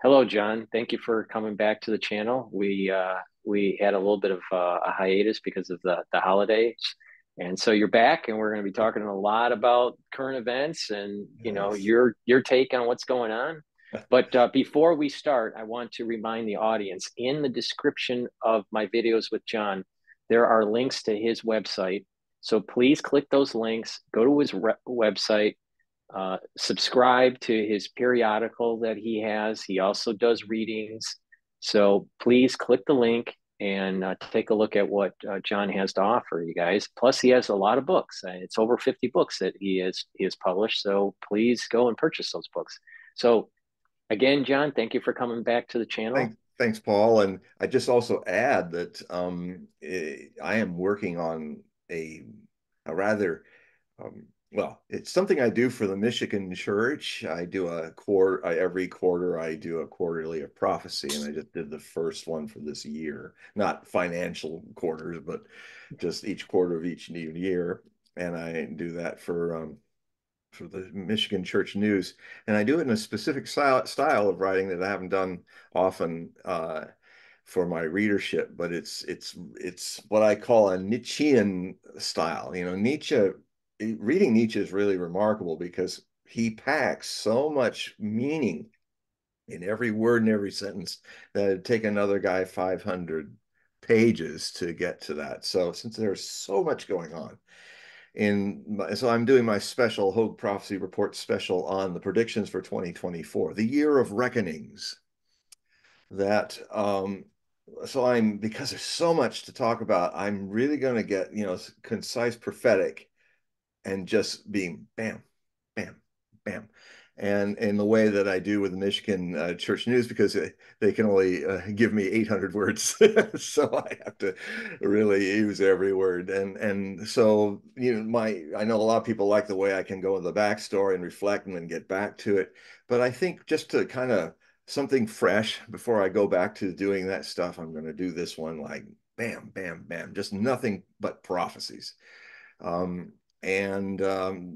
Hello, John. Thank you for coming back to the channel. We had a little bit of a hiatus because of the holidays, and so you're back, and we're going to be talking a lot about current events and Yes. your take on what's going on. But before we start, I want to remind the audience in the description of my videos with John, there are links to his website. So please click those links, go to his website, subscribe to his periodical that he has. He also does readings. So please click the link and take a look at what John has to offer you guys. Plus, he has a lot of books. It's over 50 books that he has published. So please go and purchase those books. So again, John, thank you for coming back to the channel. Thanks, Paul. And I just also add that I am working on a, a rather, well, it's something I do for the Michigan Church. I do a quarter, every quarter, I do a quarterly of prophecy, and I just did the first one for this year, not financial quarters, but just each quarter of each new year. And I do that for the Michigan Church News, and I do it in a specific style of writing that I haven't done often for my readership. But it's what I call a Nietzschean style. You know, Nietzsche. Reading Nietzsche is really remarkable because he packs so much meaning in every word and every sentence that it'd take another guy 500 pages to get to that. So since there's so much going on, so I'm doing my special Hogue Prophecy Report special on the predictions for 2024, the year of reckonings. That so I'm because there's so much to talk about, I'm really going to get, concise, prophetic, and just being bam, bam, bam. And in the way that I do with the Michigan Church News, because they can only give me 800 words, so I have to really use every word. And so I know a lot of people like the way I can go in the backstory and reflect and then get back to it. But I think just to kind of something fresh before I go back to doing that stuff, I'm going to do this one like bam, bam, bam, just nothing but prophecies. Um, and all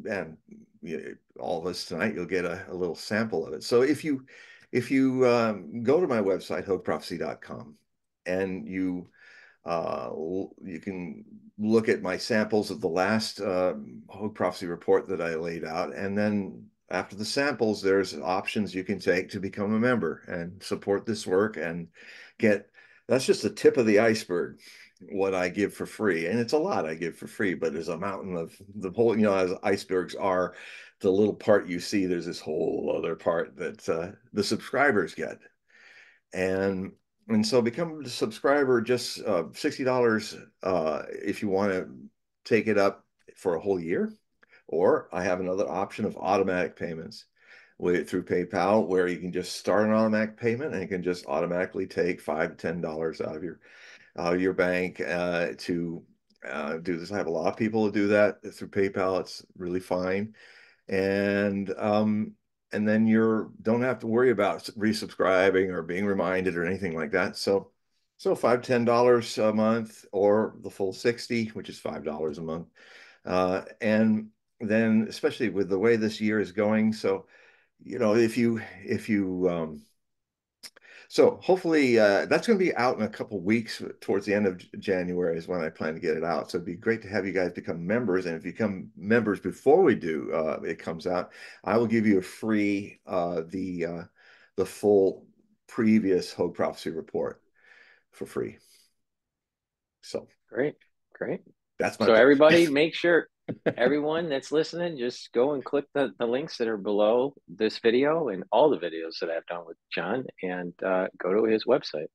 of us tonight, you'll get a little sample of it. So if you go to my website, hoagprophecy.com, and you can look at my samples of the last Hogue Prophecy report that I laid out, and then after the samples, there's options you can take to become a member and support this work and get. That's just the tip of the iceberg, what I give for free. And it's a lot I give for free, but there's a mountain of the whole, as icebergs are, the little part you see, there's this whole other part that the subscribers get. And and so become a subscriber, just $60 if you want to take it up for a whole year. Or I have another option of automatic payments through PayPal, where you can just start an automatic payment and it can just automatically take $5 to $10 out of your bank to do this. I have a lot of people who do that through PayPal. It's really fine. And and then you don't have to worry about resubscribing or being reminded or anything like that. So $5, $10 a month, or the full 60, which is $5 a month. And then especially with the way this year is going, so if you so hopefully that's going to be out in a couple weeks. Towards the end of January is when I plan to get it out. So it'd be great to have you guys become members. And if you become members before we do it comes out, I will give you a free the full previous Hogue Prophecy report for free. So Great, great. that's my So pitch. everybody, make sure everyone that's listening, just go and click the links that are below this video and all the videos that I've done with John, and go to his website.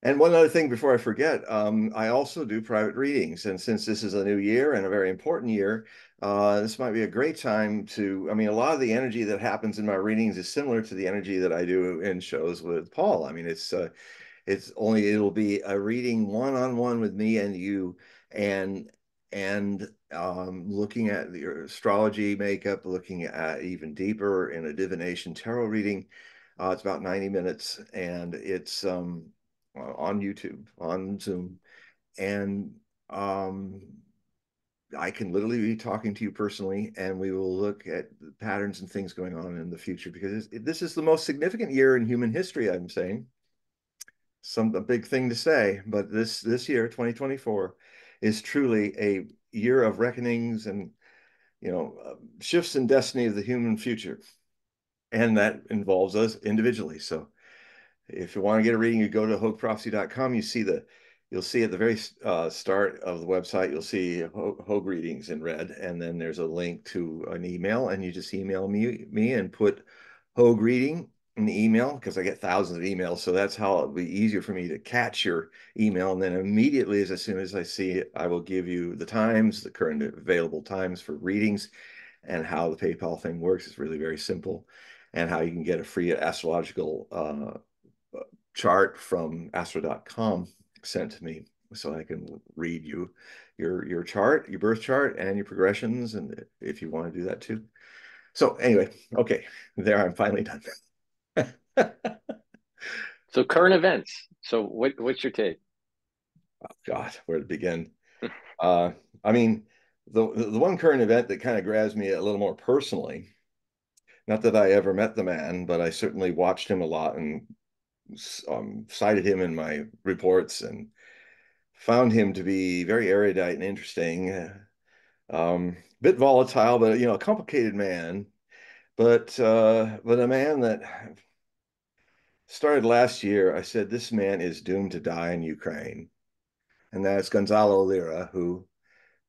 And one other thing before I forget, I also do private readings. And since this is a new year and a very important year, this might be a great time to, I mean, a lot of the energy that happens in my readings is similar to the energy that I do in shows with Paul. I mean, it'll be a reading one-on-one with me and you, and looking at your astrology makeup, looking at even deeper in a divination tarot reading. It's about 90 minutes, and it's on YouTube, on Zoom, and um, I can literally be talking to you personally, and we will look at patterns and things going on in the future, because this is the most significant year in human history. I'm saying a big thing to say, but this year, 2024, is truly a year of reckonings and shifts in destiny of the human future, and that involves us individually. So if you want to get a reading, you go to hogueprophecy.com. You'll see at the very start of the website, you'll see Hogue readings in red, and then there's a link to an email, and you just email me and put Hogue reading in the email, because I get thousands of emails. So that's how it'll be easier for me to catch your email. And then immediately, as soon as I see it, I will give you the times, the current available times for readings, and how the PayPal thing works. Is really very simple, and how you can get a free astrological chart from astro.com sent to me, so I can read you your chart, your birth chart, and your progressions, and if you want to do that too. So anyway, okay, there, I'm finally done. So current events. So what's your take? Oh, God, where to begin? Uh, I mean, the one current event that kind of grabs me a little more personally, not that I ever met the man, but I certainly watched him a lot and cited him in my reports, and found him to be very erudite and interesting. Bit volatile, but a complicated man. But a man that started last year. I said this man is doomed to die in Ukraine, and that's Gonzalo Lra, who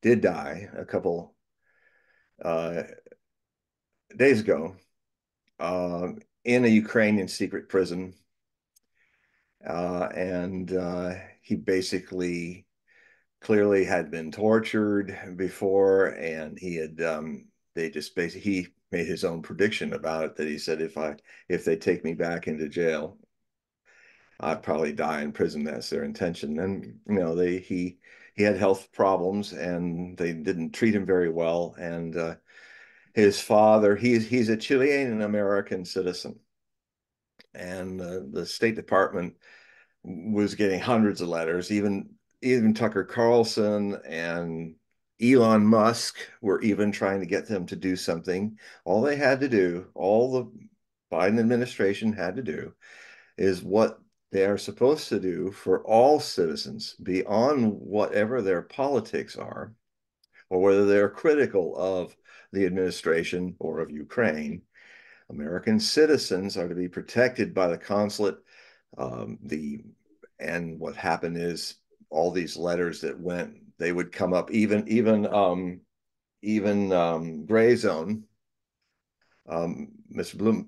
did die a couple uh, days ago in a Ukrainian secret prison, and he basically clearly had been tortured before, and he had they just basically, he made his own prediction about it, that he said, if they take me back into jail, I'd probably die in prison. That's their intention. And he had health problems, and they didn't treat him very well. And his father, he's a Chilean American citizen, and the State Department was getting hundreds of letters. Even Tucker Carlson and Elon Musk were even trying to get them to do something. All they had to do, all the Biden administration had to do, is what they are supposed to do for all citizens, beyond whatever their politics are, or whether they're critical of the administration or of Ukraine. American citizens are to be protected by the consulate. And what happened is, all these letters that went, they would come up, even Gray Zone, Mr.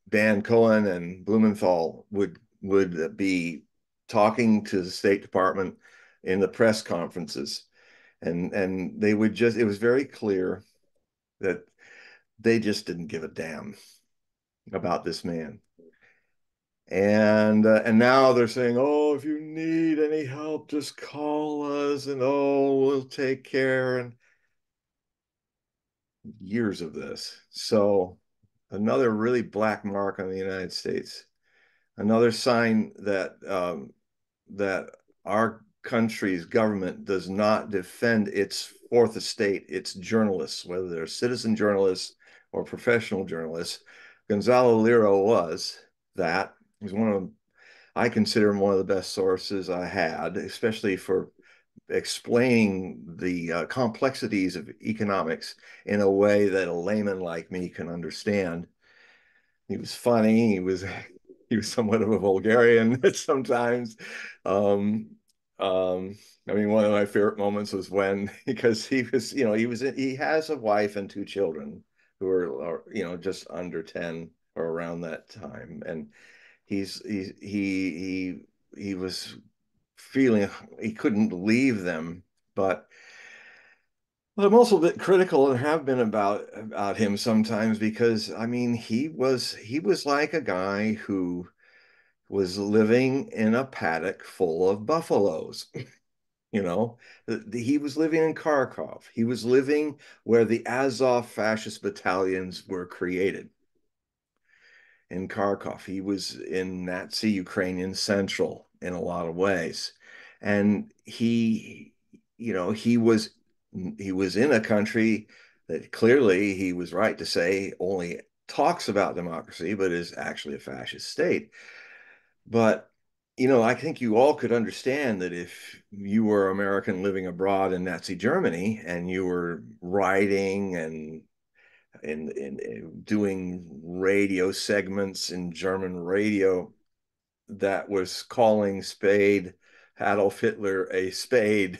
Dan Cohen and Blumenthal would be talking to the State Department in the press conferences, and they would just, it was very clear that they just didn't give a damn about this man. And now they're saying, oh, if you need any help, just call us, and oh, we'll take care. And years of this. So another really black mark on the United States. Another sign that our country's government does not defend its fourth estate, its journalists, whether they're citizen journalists or professional journalists. Gonzalo Lra was that. He's I consider him one of the best sources I had, especially for explaining the complexities of economics in a way that a layman like me can understand. He was funny. He was somewhat of a vulgarian sometimes. Um, I mean, one of my favorite moments was when, because he has a wife and two children who are just under 10 or around that time, and he was feeling he couldn't leave them. But I'm also a bit critical, and have been, about him sometimes, because I mean, he was like a guy who was living in a paddock full of buffaloes. You know, he was living in Kharkov. He was living where the Azov fascist battalions were created, in Kharkov. He was in Nazi Ukrainian Central in a lot of ways. And he was he was in a country that clearly he was right to say only talks about democracy, but is actually a fascist state. But I think you all could understand that if you were American living abroad in Nazi Germany and you were writing and doing radio segments in German radio that was calling Spade Adolf Hitler a spade,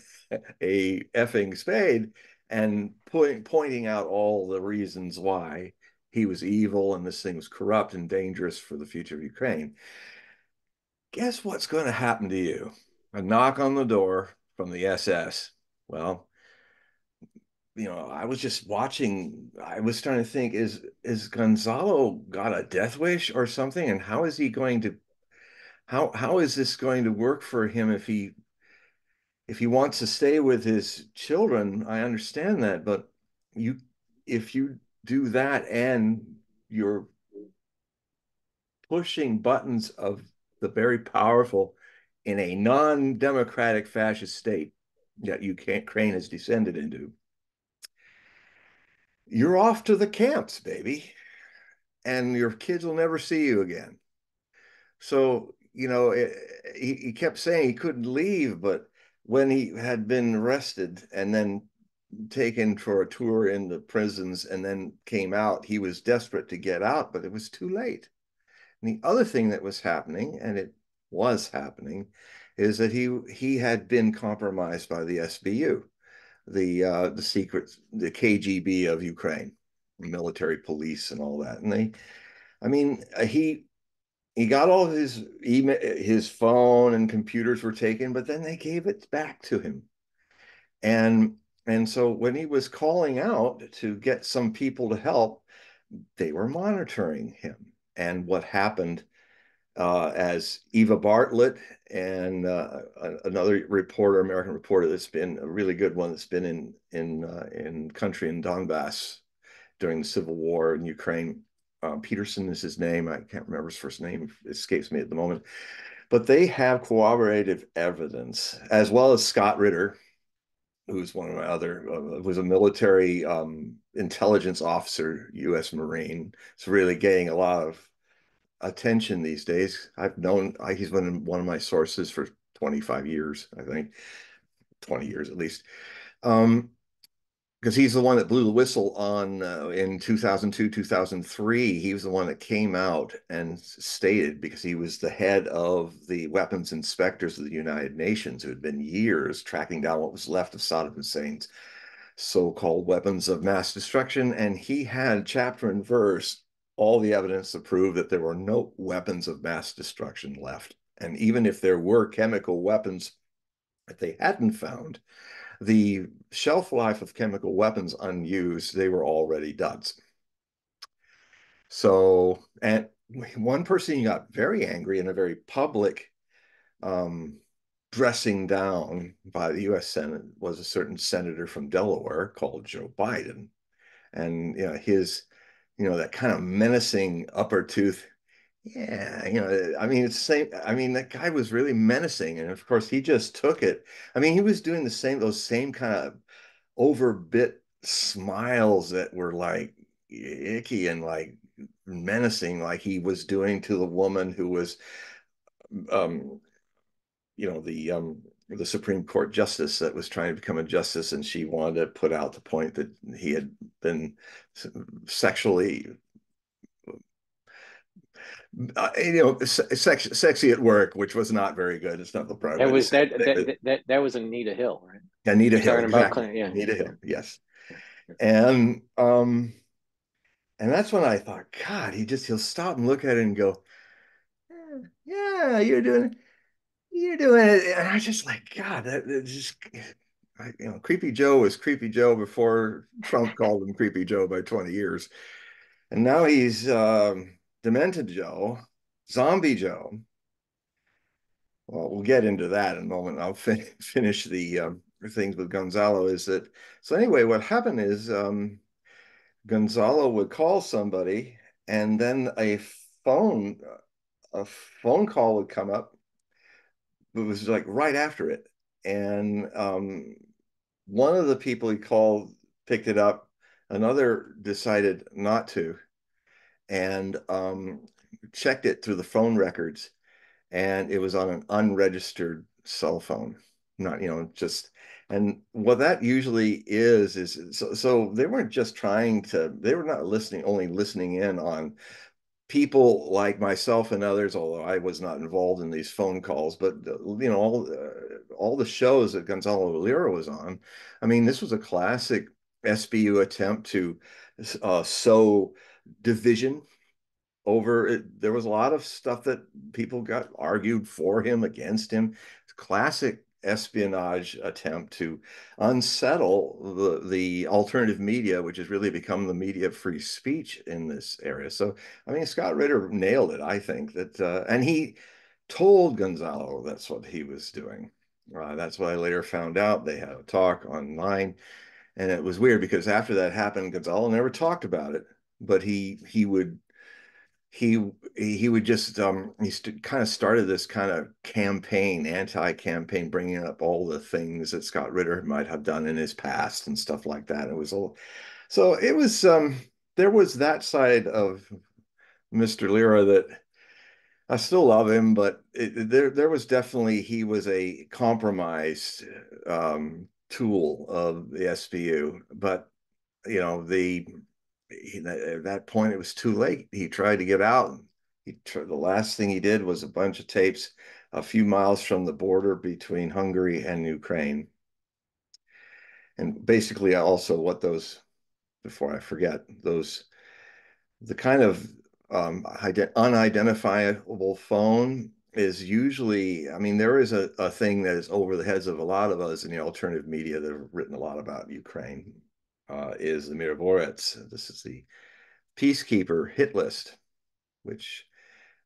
a effing spade, and pointing out all the reasons why he was evil and this thing was corrupt and dangerous for the future of Ukraine. Guess what's going to happen to you? A knock on the door from the SS. Well, I was just watching. I was trying to think: is Gonzalo got a death wish or something? And how is he going to? How is this going to work for him if he wants to stay with his children? I understand that, but you if you do that and you're pushing buttons of the very powerful in a non-democratic fascist state that Ukraine has descended into, you're off to the camps, baby, and your kids will never see you again. So, he kept saying he couldn't leave, but when he had been arrested and then taken for a tour in the prisons and then came out, he was desperate to get out, but it was too late. And the other thing that was happening, and it was happening, is that he had been compromised by the SBU, the KGB of Ukraine, military police and all that. And I mean, he got all of his email, his phone and computers were taken, but then they gave it back to him. And and so when he was calling out to get some people to help, they were monitoring him. And what happened, as Eva Bartlett and another reporter, American reporter, that's been a really good one, that's been in country in Donbass during the civil war in Ukraine. Peterson is his name. I can't remember his first name; it escapes me at the moment. But they have corroborative evidence, as well as Scott Ritter, who's one of my other was a military intelligence officer, U.S. Marine. It's really getting a lot of attention these days. He's been one of my sources for 25 years, I think, 20 years at least. Because he's the one that blew the whistle on in 2002, 2003. He was the one that came out and stated, because he was the head of the weapons inspectors of the United Nations, who had been years tracking down what was left of Saddam Hussein's so-called weapons of mass destruction. And he had chapter and verse all the evidence to prove that there were no weapons of mass destruction left. And even if there were chemical weapons that they hadn't found, the shelf life of chemical weapons unused, they were already duds. So, and one person got very angry in a very public dressing down by the U.S. Senate was a certain senator from Delaware called Joe Biden. And, that kind of menacing upper tooth. Yeah, I mean, it's the same. I mean, that guy was really menacing. And of course, he just took it. I mean, he was doing those same kind of overbit smiles that were like icky and like menacing, like he was doing to the woman who was, um, the Supreme Court justice that was trying to become a justice, and she wanted to put out the point that he had been sexually sexy at work, which was not very good. It's not the proper That way to was say it. that was Anita Hill, right? Anita You're Hill, talking about exactly. Clinton, yeah, Anita yeah, Hill, yes. yeah, yeah. And that's when I thought, God, he'll stop and look at it and go, yeah, you're doing it. And I just like, God, that just, Creepy Joe was Creepy Joe before Trump called him Creepy Joe by 20 years. And now he's Demented Joe, Zombie Joe. Well, we'll get into that in a moment. I'll finish the things with Gonzalo. Is that so? Anyway, what happened is Gonzalo would call somebody, and then phone a phone call would come up. It was like right after it, and one of the people he called picked it up, another decided not to, and checked it through the phone records, and it was on an unregistered cell phone. Not, just, and what that usually is so they weren't just trying to, they were not only listening in on people like myself and others, although I was not involved in these phone calls, but all the shows that Gonzalo Lra was on. I mean, this was a classic SBU attempt to sow division over it. There was a lot of stuff that people got argued for him, against him. Classic espionage attempt to unsettle the alternative media, which has really become the media of free speech in this area. So, I mean, Scott Ritter nailed it, I think, that, and he told Gonzalo that's what he was doing. That's what I later found out. They had a talk online, and it was weird because after that happened, Gonzalo never talked about it, but he would he would just kind of started this kind of campaign, anti-campaign, bringing up all the things that Scott Ritter might have done in his past and stuff like that. It was all, so it was there was that side of Mr. Lra that I still love him, but there was definitely, he was a compromised tool of the SBU. But the at that point it was too late. He tried to get out. The last thing he did was a bunch of tapes a few miles from the border between Hungary and Ukraine. And basically also what those, before I forget, those, the kind of unidentifiable phone is usually, I mean, there is a thing that is over the heads of a lot of us in the alternative media that have written a lot about Ukraine, is the Miravorets. This is the peacekeeper hit list, which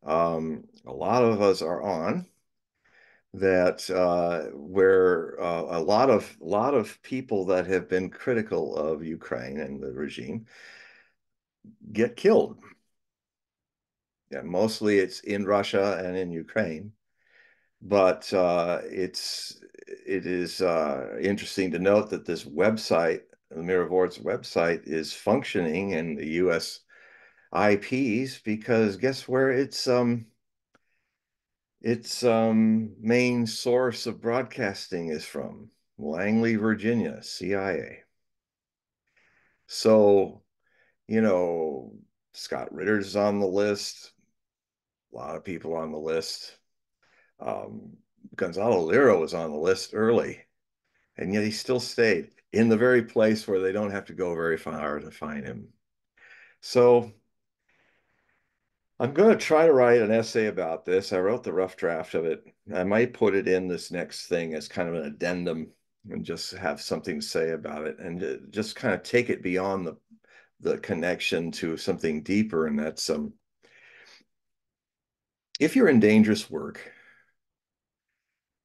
a lot of us are on, that where a lot of people that have been critical of Ukraine and the regime get killed. Yeah, mostly it's in Russia and in Ukraine, but it is interesting to note that this website, the Miravorets website, is functioning in the U.S. IPs, because guess where its main source of broadcasting is from? Langley, Virginia, CIA. So, you know, Scott Ritter's on the list, a lot of people on the list. Um, Gonzalo Lra was on the list early, and yet he still stayed in the very place where they don't have to go very far to find him. So I'm going to try to write an essay about this. I wrote the rough draft of it. I might put it in this next thing as kind of an addendum and just have something to say about it, and just kind of take it beyond the connection to something deeper. And that's if you're in dangerous work,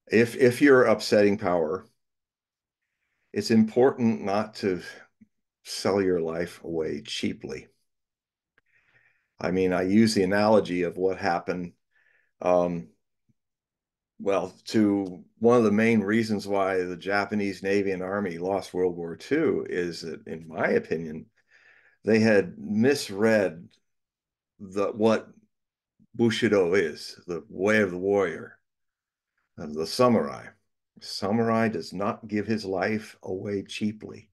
if you're upsetting power, it's important not to sell your life away cheaply. I mean, I use the analogy of what happened, um, well, to one of the main reasons why the Japanese Navy and Army lost World War II is that, in my opinion, they had misread what Bushido is, the way of the warrior, of the samurai. Samurai does not give his life away cheaply.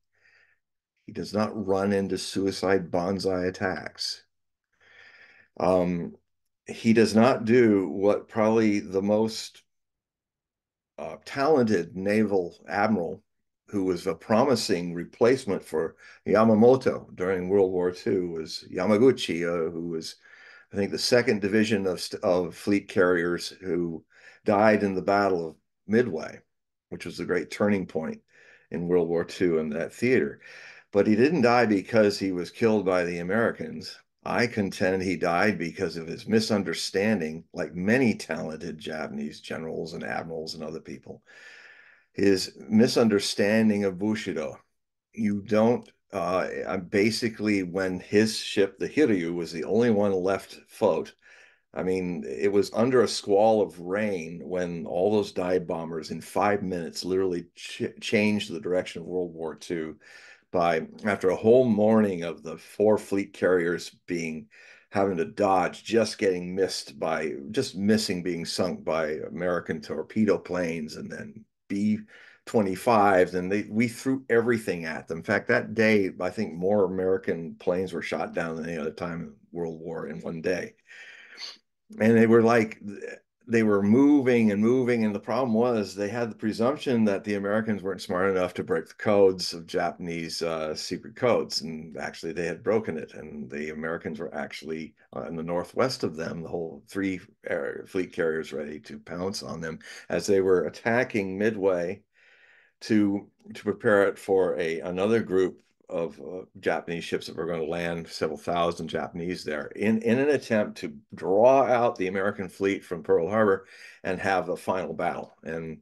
He does not run into suicide banzai attacks. He does not do what probably the most talented naval admiral, who was a promising replacement for Yamamoto during World War II, was Yamaguchi, who was, I think, the second division of fleet carriers, who died in the Battle of Midway, which was a great turning point in World War II in that theater. But he didn't die because he was killed by the Americans. I contend he died because of his misunderstanding, like many talented Japanese generals and admirals and other people, his misunderstanding of Bushido. You don't, basically, when his ship, the Hiryu, was the only one left afloat, I mean, it was under a squall of rain when all those dive bombers in 5 minutes literally changed the direction of World War II by after a whole morning of the four fleet carriers being having to dodge, just getting missed by just missing being sunk by American torpedo planes and then B-25s, and we threw everything at them. In fact, that day, I think more American planes were shot down than any other time in World War in one day. And they were like they were moving and moving, and the problem was they had the presumption that the Americans weren't smart enough to break the codes of Japanese secret codes, and actually they had broken it, and the Americans were actually in the northwest of them, the whole three fleet carriers ready to pounce on them as they were attacking Midway to prepare it for another group of Japanese ships that were going to land, several thousand Japanese there, in an attempt to draw out the American fleet from Pearl Harbor and have a final battle and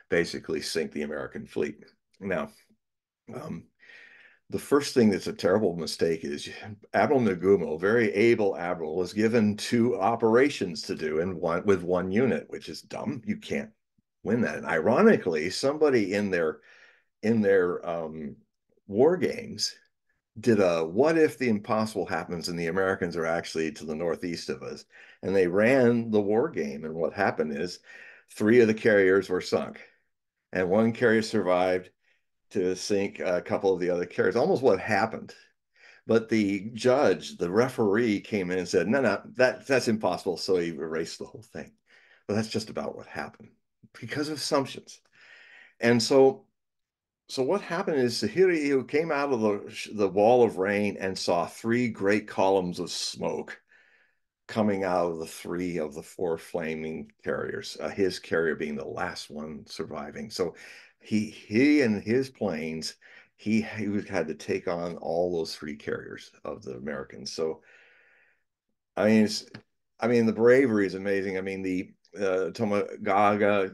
basically sink the American fleet. Now, um, the first thing that's a terrible mistake is Admiral Nagumo, very able admiral, was given two operations to do with one unit, which is dumb. You can't win that. And ironically, somebody in their war games did a what if the impossible happens and the Americans are actually to the northeast of us, and they ran the war game, and what happened is three of the carriers were sunk and one carrier survived to sink a couple of the other carriers, almost what happened. But the judge, the referee, came in and said, no, that's impossible, so he erased the whole thing. But that's just about what happened because of assumptions. And so what happened is Sahiri came out of the wall of rain and saw three great columns of smoke coming out of the three of the four flaming carriers, his carrier being the last one surviving. So he and his planes, he had to take on all those three carriers of the Americans. So I mean, the bravery is amazing. I mean, the Tomonada,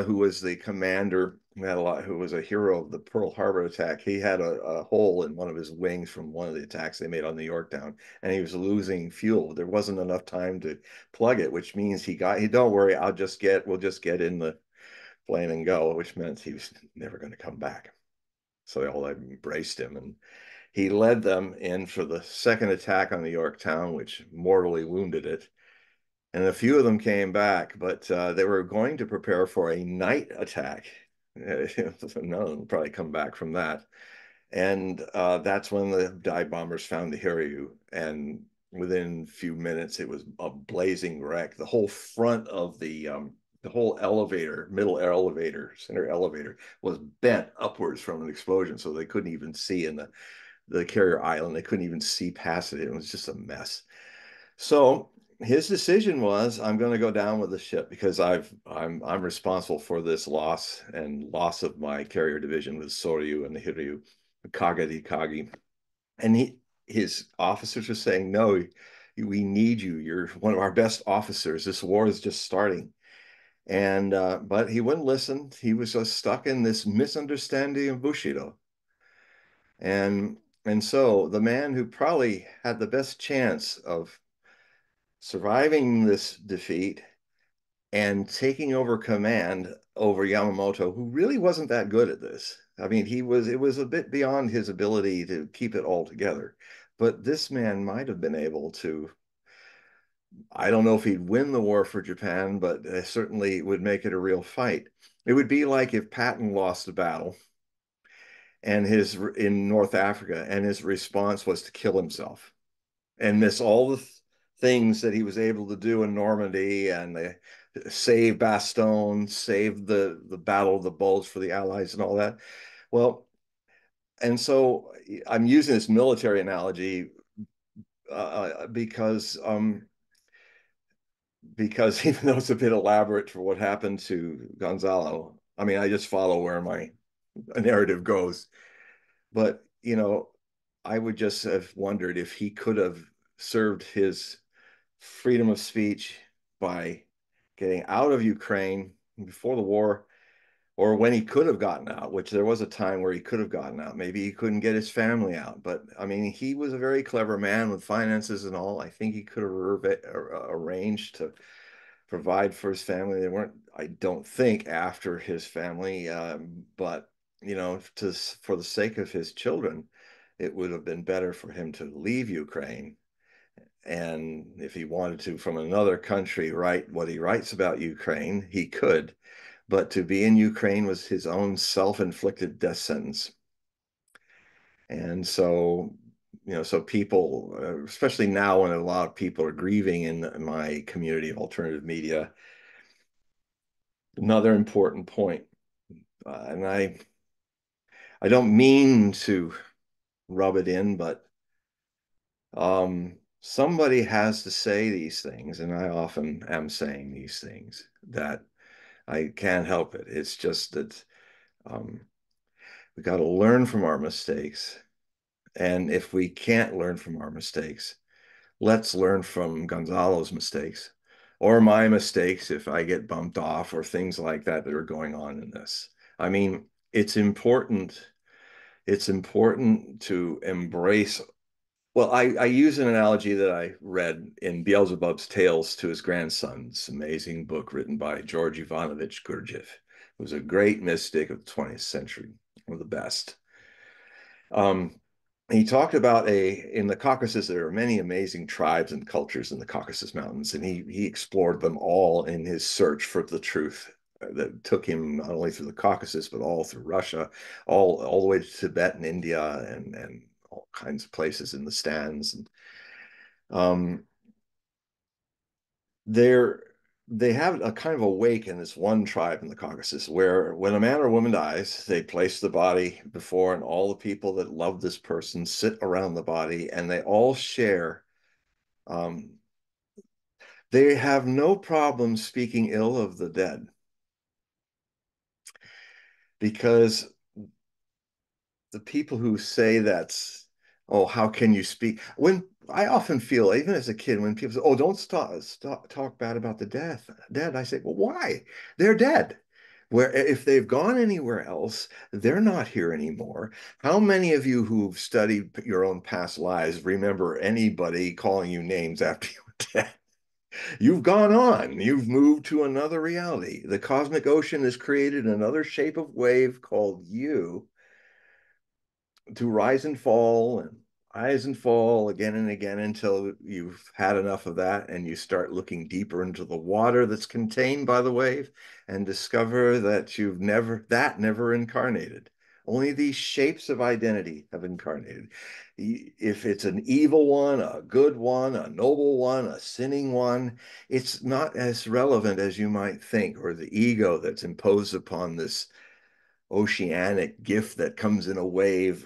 who was the commander, who was a hero of the Pearl Harbor attack. He had a hole in one of his wings from one of the attacks they made on the Yorktown, and he was losing fuel. There wasn't enough time to plug it, which means don't worry, we'll just get in the plane and go, which meant he was never going to come back. So they all embraced him, and he led them in for the second attack on the Yorktown, which mortally wounded it. And a few of them came back, but they were going to prepare for a night attack. None of them will probably come back from that. And that's when the dive bombers found the Hiryu. And within a few minutes, it was a blazing wreck. The whole front of the whole elevator, middle elevator, center elevator was bent upwards from an explosion. So they couldn't even see in the carrier island. They couldn't even see past it. It was just a mess. So his decision was, I'm going to go down with the ship because I'm responsible for this loss and loss of my carrier division with Soryu and the Hiryu, Kagadi Kagi. And his officers are saying, no, we need you. You're one of our best officers. This war is just starting. And but he wouldn't listen. He was just stuck in this misunderstanding of Bushido. And so the man who probably had the best chance of surviving this defeat and taking over command over Yamamoto, who really wasn't that good at this. I mean, it was a bit beyond his ability to keep it all together. But this man might have been able to, I don't know if he'd win the war for Japan, but certainly would make it a real fight. It would be like if Patton lost a battle and his in North Africa, and his response was to kill himself and miss all the things that he was able to do in Normandy and save Bastogne, save the Battle of the Bulge for the Allies and all that. Well, and so I'm using this military analogy because even though it's a bit elaborate for what happened to Gonzalo, I mean, I just follow where my narrative goes. But, I would just have wondered if he could have served his freedom of speech by getting out of Ukraine before the war, or when he could have gotten out, which there was a time where he could have gotten out. Maybe he couldn't get his family out. But I mean, he was a very clever man with finances and all. I think he could have arranged to provide for his family. They weren't, I don't think, after his family, but you know, for the sake of his children, it would have been better for him to leave Ukraine. And if he wanted to, from another country, write what he writes about Ukraine, he could. But to be in Ukraine was his own self-inflicted death sentence. And so, you know, so people, especially now when a lot of people are grieving in my community of alternative media, another important point, and I don't mean to rub it in, but somebody has to say these things, and I often am saying these things that I can't help it. It's just that um, we got to learn from our mistakes. And if we can't learn from our mistakes, let's learn from Gonzalo's mistakes or my mistakes if I get bumped off or things like that that are going on in this. I mean, it's important. It's important to embrace. Well, I use an analogy that I read in Beelzebub's Tales to his grandson, this amazing book written by George Ivanovich Gurdjieff, who was a great mystic of the 20th century, one of the best. Um, he talked about in the Caucasus, there are many amazing tribes and cultures in the Caucasus Mountains, and he explored them all in his search for the truth that took him not only through the Caucasus, but all through Russia, all the way to Tibet and India and all kinds of places in the stands. And um, they're they have a kind of a wake in this one tribe in the Caucasus where when a man or woman dies, they place the body before, and all the people that love this person sit around the body and they all share. Um, they have no problem speaking ill of the dead because the people who say that's, oh, how can you speak? When I often feel, even as a kid, when people say, oh, don't stop talk bad about the dead, I say, well, why? They're dead. Where if they've gone anywhere else, they're not here anymore. How many of you who've studied your own past lives remember anybody calling you names after you were dead? You've gone on. You've moved to another reality. The cosmic ocean has created another shape of wave called you to rise and fall again and again until you've had enough of that and you start looking deeper into the water that's contained by the wave and discover that never incarnated. Only these shapes of identity have incarnated. If it's an evil one, a good one, a noble one, a sinning one, it's not as relevant as you might think, or the ego that's imposed upon this oceanic gift that comes in a wave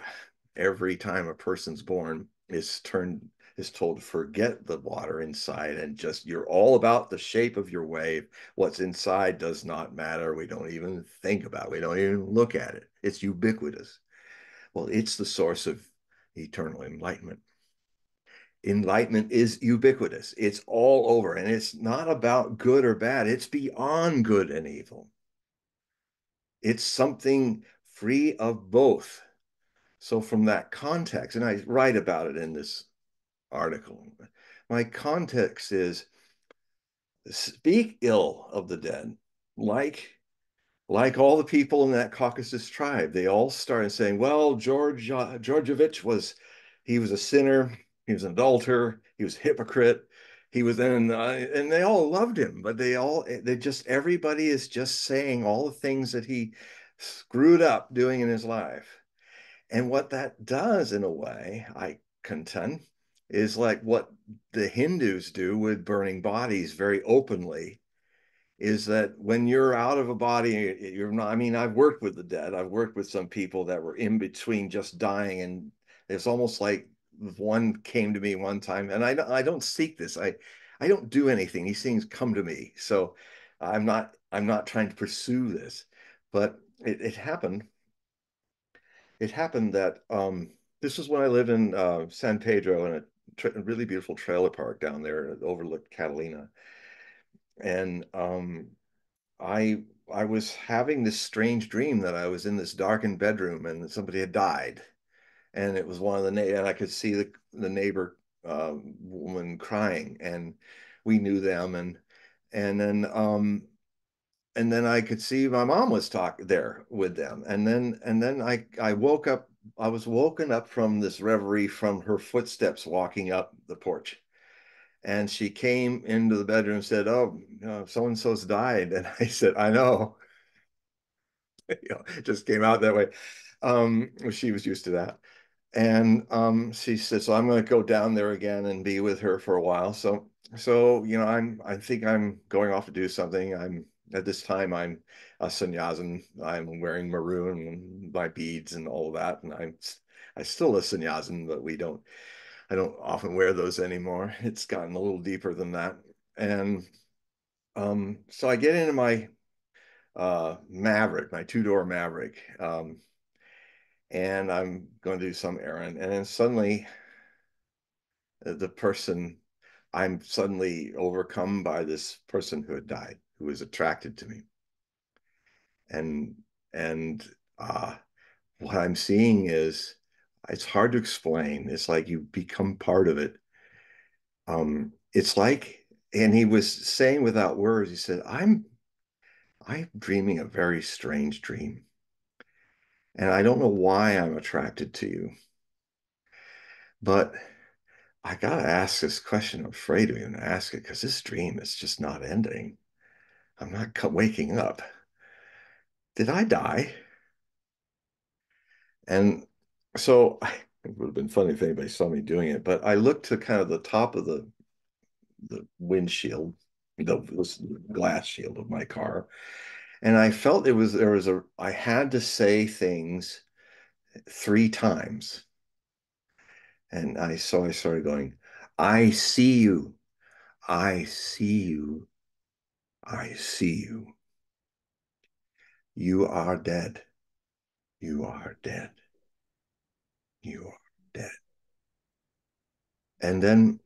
every time a person's born is told to forget the water inside and just you're all about the shape of your wave. What's inside does not matter. We don't even think about it. We don't even look at it. It's ubiquitous. Well, it's the source of eternal enlightenment. Enlightenment is ubiquitous. It's all over, and it's not about good or bad. It's beyond good and evil. It's something free of both. So from that context, and I write about it in this article, my context is speak ill of the dead, like like all the people in that Caucasus tribe. They all started saying, well, Georgievich he was a sinner, he was an adulterer, he was a hypocrite, he was in, and they all loved him, but everybody is just saying all the things that he screwed up doing in his life. And what that does, in a way, I contend, is like what the Hindus do with burning bodies very openly, is that when you're out of a body, you're not, I mean, I've worked with the dead. I've worked with some people that were in between just dying. And it's almost like one came to me one time, and I don't seek this. I don't do anything. These things come to me. So I'm not trying to pursue this, but it happened. It happened that this was when I lived in San Pedro in a really beautiful trailer park down there that overlooked Catalina. And I was having this strange dream that I was in this darkened bedroom and somebody had died, and it was one of the and I could see the neighbor woman crying, and we knew them, and then and then I could see my mom was there with them, and then I woke up. I was woken up from this reverie from her footsteps walking up the porch, and she came into the bedroom and said, "Oh, so and so's died," and I said, "I know." It just came out that way. She was used to that. And she said, so I'm going to go down there again and be with her for a while. So I think I'm going off to do something. I'm at this time I'm a sannyasin. I'm wearing maroon and my beads and all of that, and I still a sannyasin, but I don't often wear those anymore. It's gotten a little deeper than that. And so I get into my Maverick, my two-door Maverick. And I'm going to do some errand. And then suddenly, the person, I'm suddenly overcome by this person who had died, who was attracted to me. And and uh, what I'm seeing is, it's hard to explain. It's like you become part of it. It's like, and he was saying without words, he said, I'm dreaming a very strange dream. And I don't know why I'm attracted to you, but I gotta ask this question. I'm afraid to even ask it because this dream is just not ending. I'm not waking up. Did I die? And so it would have been funny if anybody saw me doing it, but I looked to kind of the top of the windshield, this glass shield of my car, and I felt I had to say things 3 times. And I started going, I see you, I see you, I see you. You are dead. You are dead. You are dead. And then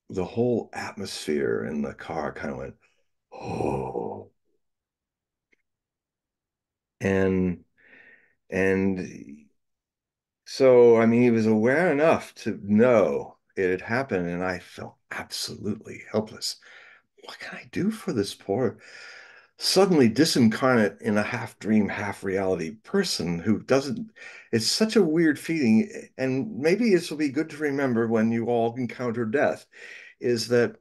the whole atmosphere in the car kind of went, oh. And and so I mean he was aware enough to know it had happened, and I felt absolutely helpless. What can I do for this poor, suddenly disincarnate in a half dream, half reality person who doesn't? It's such a weird feeling. And maybe this will be good to remember when you all encounter death, is that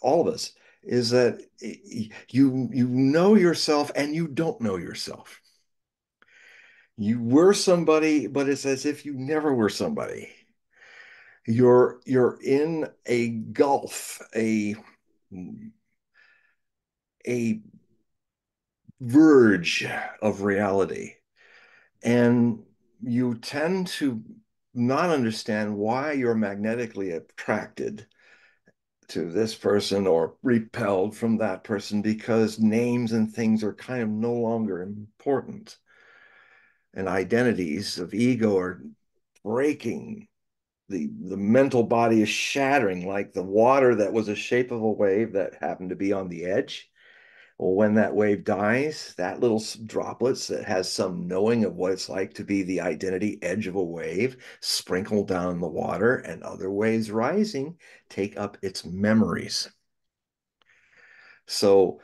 all of us, is that you know yourself and you don't know yourself. You were somebody, but it's as if you never were somebody. You're in a gulf, a verge of reality. And you tend to not understand why you're magnetically attracted to this person or repelled from that person, because names and things are kind of no longer important. And identities of ego are breaking. The mental body is shattering like the water that was a shape of a wave that happened to be on the edge. Well, when that wave dies, that little droplets that has some knowing of what it's like to be the identity edge of a wave sprinkle down the water, and other waves rising take up its memories. So,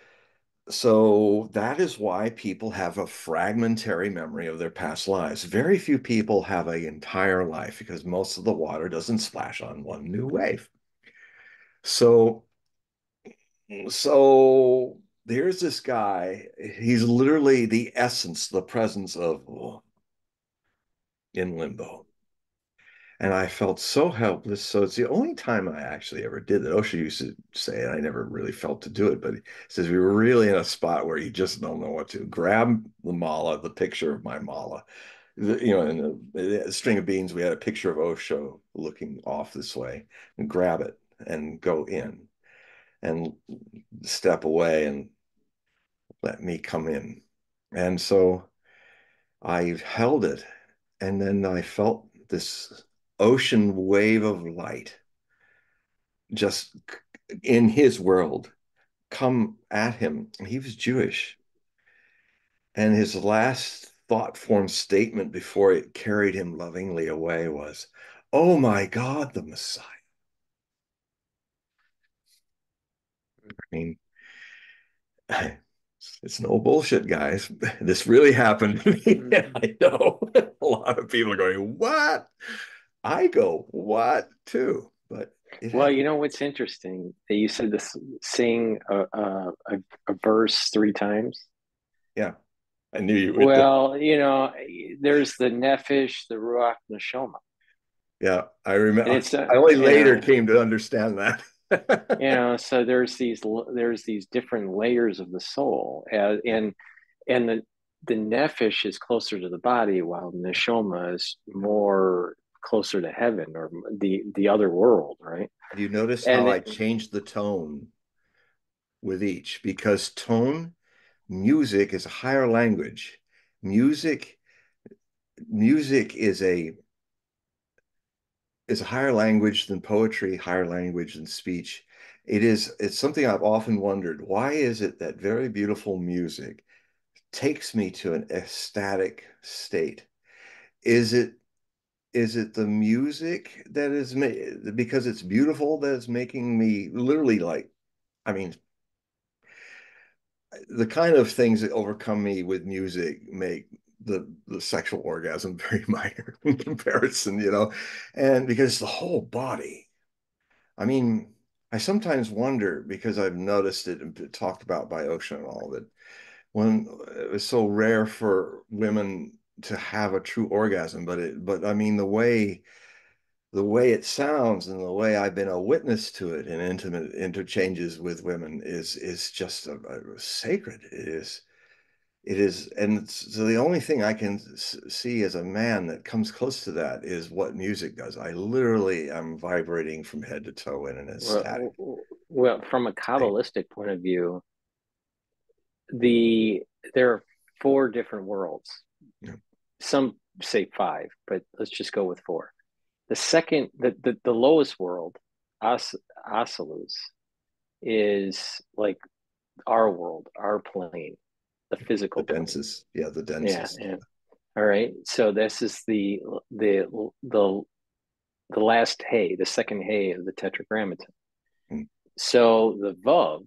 so that is why people have a fragmentary memory of their past lives. Very few people have an entire life because most of the water doesn't splash on one new wave. So So there's this guy. He's literally the essence, the presence of in limbo. And I felt so helpless. So it's the only time I actually ever did that. Osho used to say, and I never really felt to do it, but he says we were really in a spot where you just don't know what to. Grab the mala, the picture of my mala. In the string of beans, we had a picture of Osho looking off this way, and grab it and go in and step away and let me come in. And so I held it, and then I felt this ocean wave of light just in his world. come at him. And he was Jewish. And his last thought form statement before it carried him lovingly away was, "Oh my God, the Messiah." I mean, it's no bullshit, guys. This really happened to me. I know a lot of people are going, "What?" I go, "What?" too. But it Well, happened. you know what's interesting? That you said this sing a verse 3 times. Yeah, I knew you would. Well, there's the nephesh, the ruach, and the shoma, Yeah, I remember. and it's I only later came to understand that. so there's these different layers of the soul, Yeah. and the nephesh is closer to the body, while the neshoma is more closer to heaven or the other world, right? You notice how And I changed the tone with each because tone, music is a higher language. Music, music is a higher language than poetry, higher language than speech. It's something I've often wondered. Why is it that very beautiful music takes me to an ecstatic state? Is it is it the music that is because it's beautiful that is making me literally like, I mean, the kind of things that overcome me with music make the sexual orgasm very minor in comparison, and because it's the whole body. I mean, I sometimes wonder because I've noticed it and talked about by Osho and all that when it was so rare for women to have a true orgasm, but I mean the way it sounds and the way I've been a witness to it in intimate interchanges with women is just sacred. It is, and so the only thing I can see as a man that comes close to that is what music does. I literally am vibrating from head to toe in an ecstatic well, from a state. kabbalistic point of view, the there are 4 different worlds. Yeah. Some say 5, but let's just go with 4. The lowest world, As Asalus, is like our world, our plane, the The physical plane. densest, yeah, the Yeah, densest. yeah. All right. So this is the the the last hay, the second hay of the tetragrammaton. Mm. So the Vav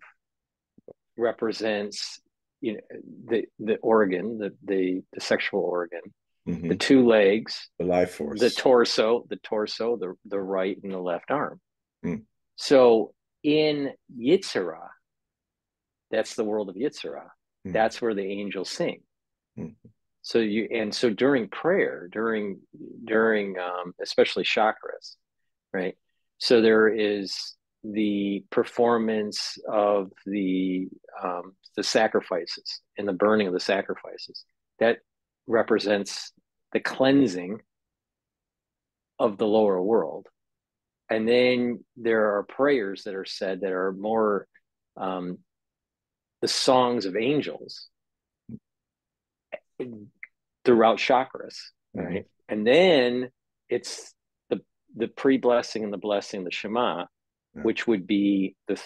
represents, the organ, the sexual organ, the Hmm. 2 legs, The life the force. torso, the right and the left arm. Mm. So in Yitzhara, that's the world of Yitzhara. Mm. That's where the angels sing. Mm. So during prayer, during especially chakras, right? So there is the performance of the sacrifices and the burning of the sacrifices that represents the cleansing of the lower world. And then there are prayers that are said that are more um, the songs of angels throughout chakras, Hmm. right? And then it's the the pre-blessing and the blessing, the Shema, Yeah. which would be The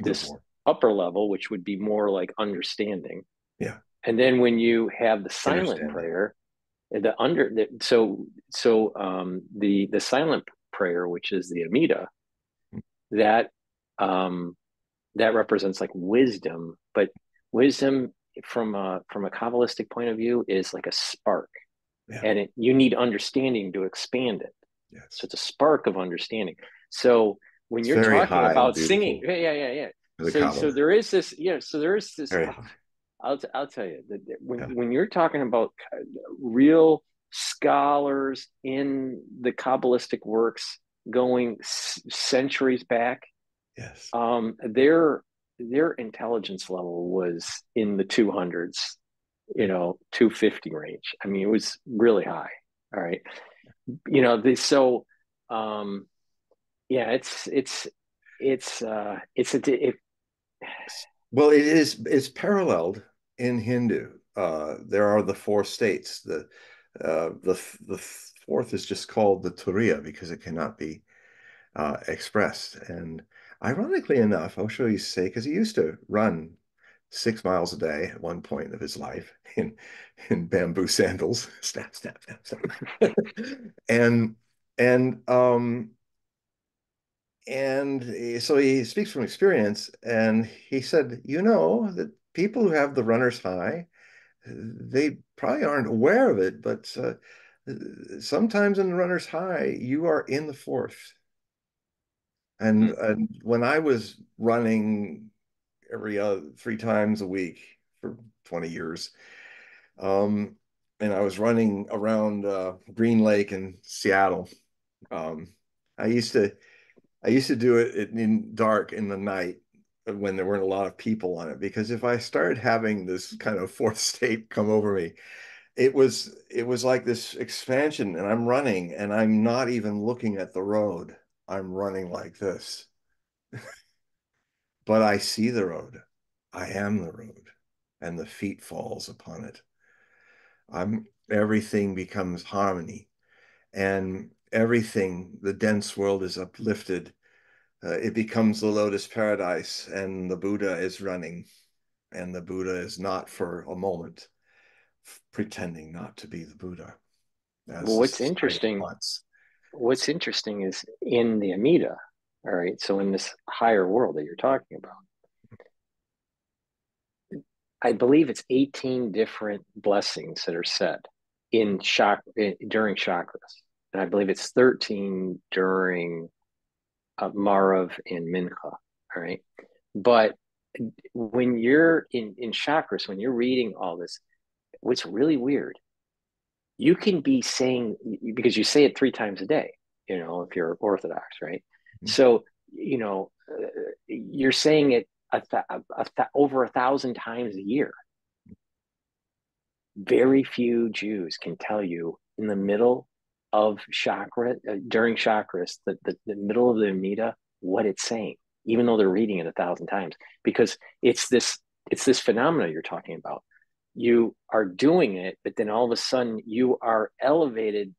this more. upper level, which would be more like understanding. Yeah. And then when you have the silent Understanding. prayer, the under the silent prayer, which is the Amida, that um, that represents like wisdom, but wisdom from a kabbalistic point of view is like a spark, Yeah. and you need understanding to expand it. So Yes. it's a spark of understanding. So when It's you're very talking high and about singing, beautiful. yeah, yeah, yeah, yeah. The So Kabbalah. there is this, so there is this. Very high. I'll tell you that Yeah. when you're talking about real scholars in the Kabbalistic works going centuries back, Yes. their intelligence level was in the 200s, 250 range. I mean, it was really high. All right. So um yeah, it Well, it's paralleled in Hindu. There are the 4 states. The fourth is just called the Turiya because it cannot be expressed. And ironically enough, I'll show you say, because he used to run 6 miles a day at one point of his life in bamboo sandals, snap, snap, snap, snap, and and um so he speaks from experience, and he said, you know, that people who have the runner's high, they probably aren't aware of it, but sometimes in the runner's high, you are in the fourth. And when I was running every 3 times a week for 20 years, um, and I was running around Green Lake in Seattle, um, I used to I used to do it in dark in the night when there weren't a lot of people on it, because if I started having this kind of fourth state come over me, it was like this expansion, and I'm running and I'm not even looking at the road. I'm running like this. But I see the road. I am the road, and the feet falls upon it. I'm Everything becomes harmony, and everything, the dense world is uplifted. It becomes the lotus paradise, and the Buddha is running, and the Buddha is not for a moment pretending not to be the Buddha, as Well, the society wants. what's interesting is in the Amida, all right, so in this higher world that you're talking about, I believe it's 18 different blessings that are said during chakras. And I believe it's 13 during Marav and Mincha. All right. But when you're in chakras, when you're reading all this, what's really weird, you can be saying, because you say it 3 times a day, if you're Orthodox, right? So, you're saying it over 1,000 times a year. Very few Jews can tell you in the middle of during chakras, the middle of the Amida, what it's saying, even though they're reading it 1,000 times, because it's this phenomena you're talking about. You are doing it, but then all of a sudden you are elevated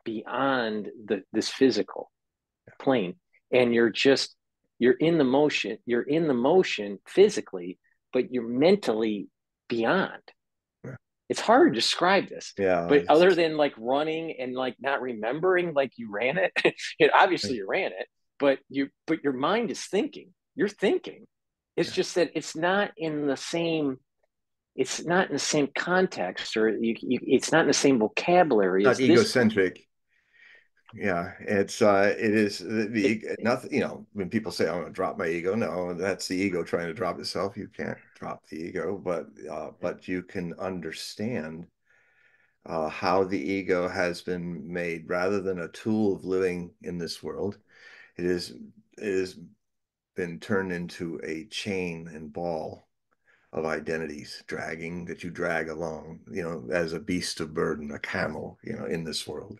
beyond this physical plane, and you're in the motion physically, but you're mentally beyond. It's hard to describe this, Yeah, but other than like running and like not remembering like you ran it, obviously you ran it, but your mind is thinking. You're thinking. It's just that it's not in the same context, or it's not in the same vocabulary not as this plane. egocentric. Yeah, it is the nothing, when people say I'm gonna drop my ego, no, that's the ego trying to drop itself. You can't drop the ego, but you can understand how the ego has been made rather than a tool of living in this world. It has been turned into a chain and ball of identities that you drag along, as a beast of burden, a camel, in this world.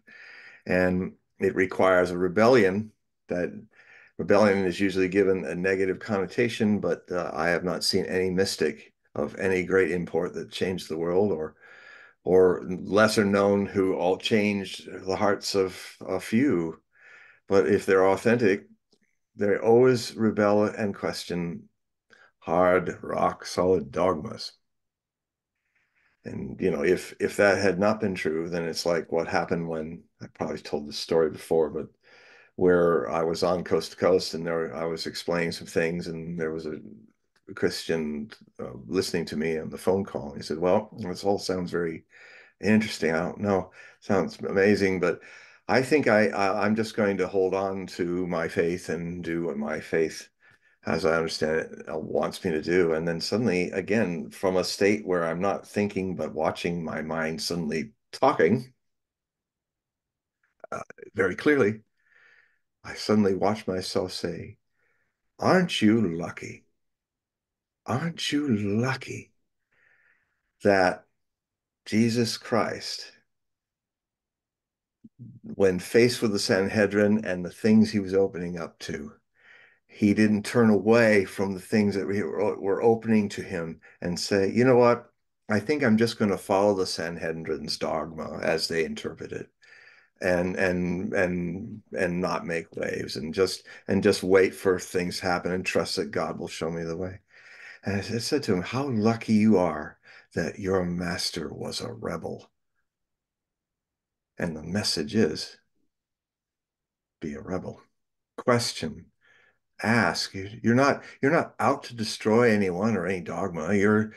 And it requires a rebellion. That rebellion is usually given a negative connotation, but I have not seen any mystic of any great import that changed the world, or lesser known who all changed the hearts of a few. But if they're authentic, they always rebel and question hard, rock solid dogmas. And if that had not been true, then it's like what happened when I probably told this story before, but where I was on Coast to Coast, and there I was explaining some things, and there was a Christian listening to me on the phone call. And he said, "Well, this all sounds very interesting. I don't know, sounds amazing, but I think I'm just going to hold on to my faith and do what my faith, as I understand it, wants me to do." And then suddenly, again, from a state where I'm not thinking but watching my mind suddenly talking uh, very clearly, I suddenly watch myself say, "Aren't you lucky? Aren't you lucky that Jesus Christ, when faced with the Sanhedrin and the things he was opening up to, he didn't turn away from the things that were opening to him and say, you know what? I think I'm just going to follow the Sanhedrin's dogma as they interpret it. and not make waves and just wait for things to happen and trust that God will show me the way. And I said to him, how lucky you are that your master was a rebel. And the message is, be a rebel. Question, ask. You're not out to destroy anyone or any dogma. And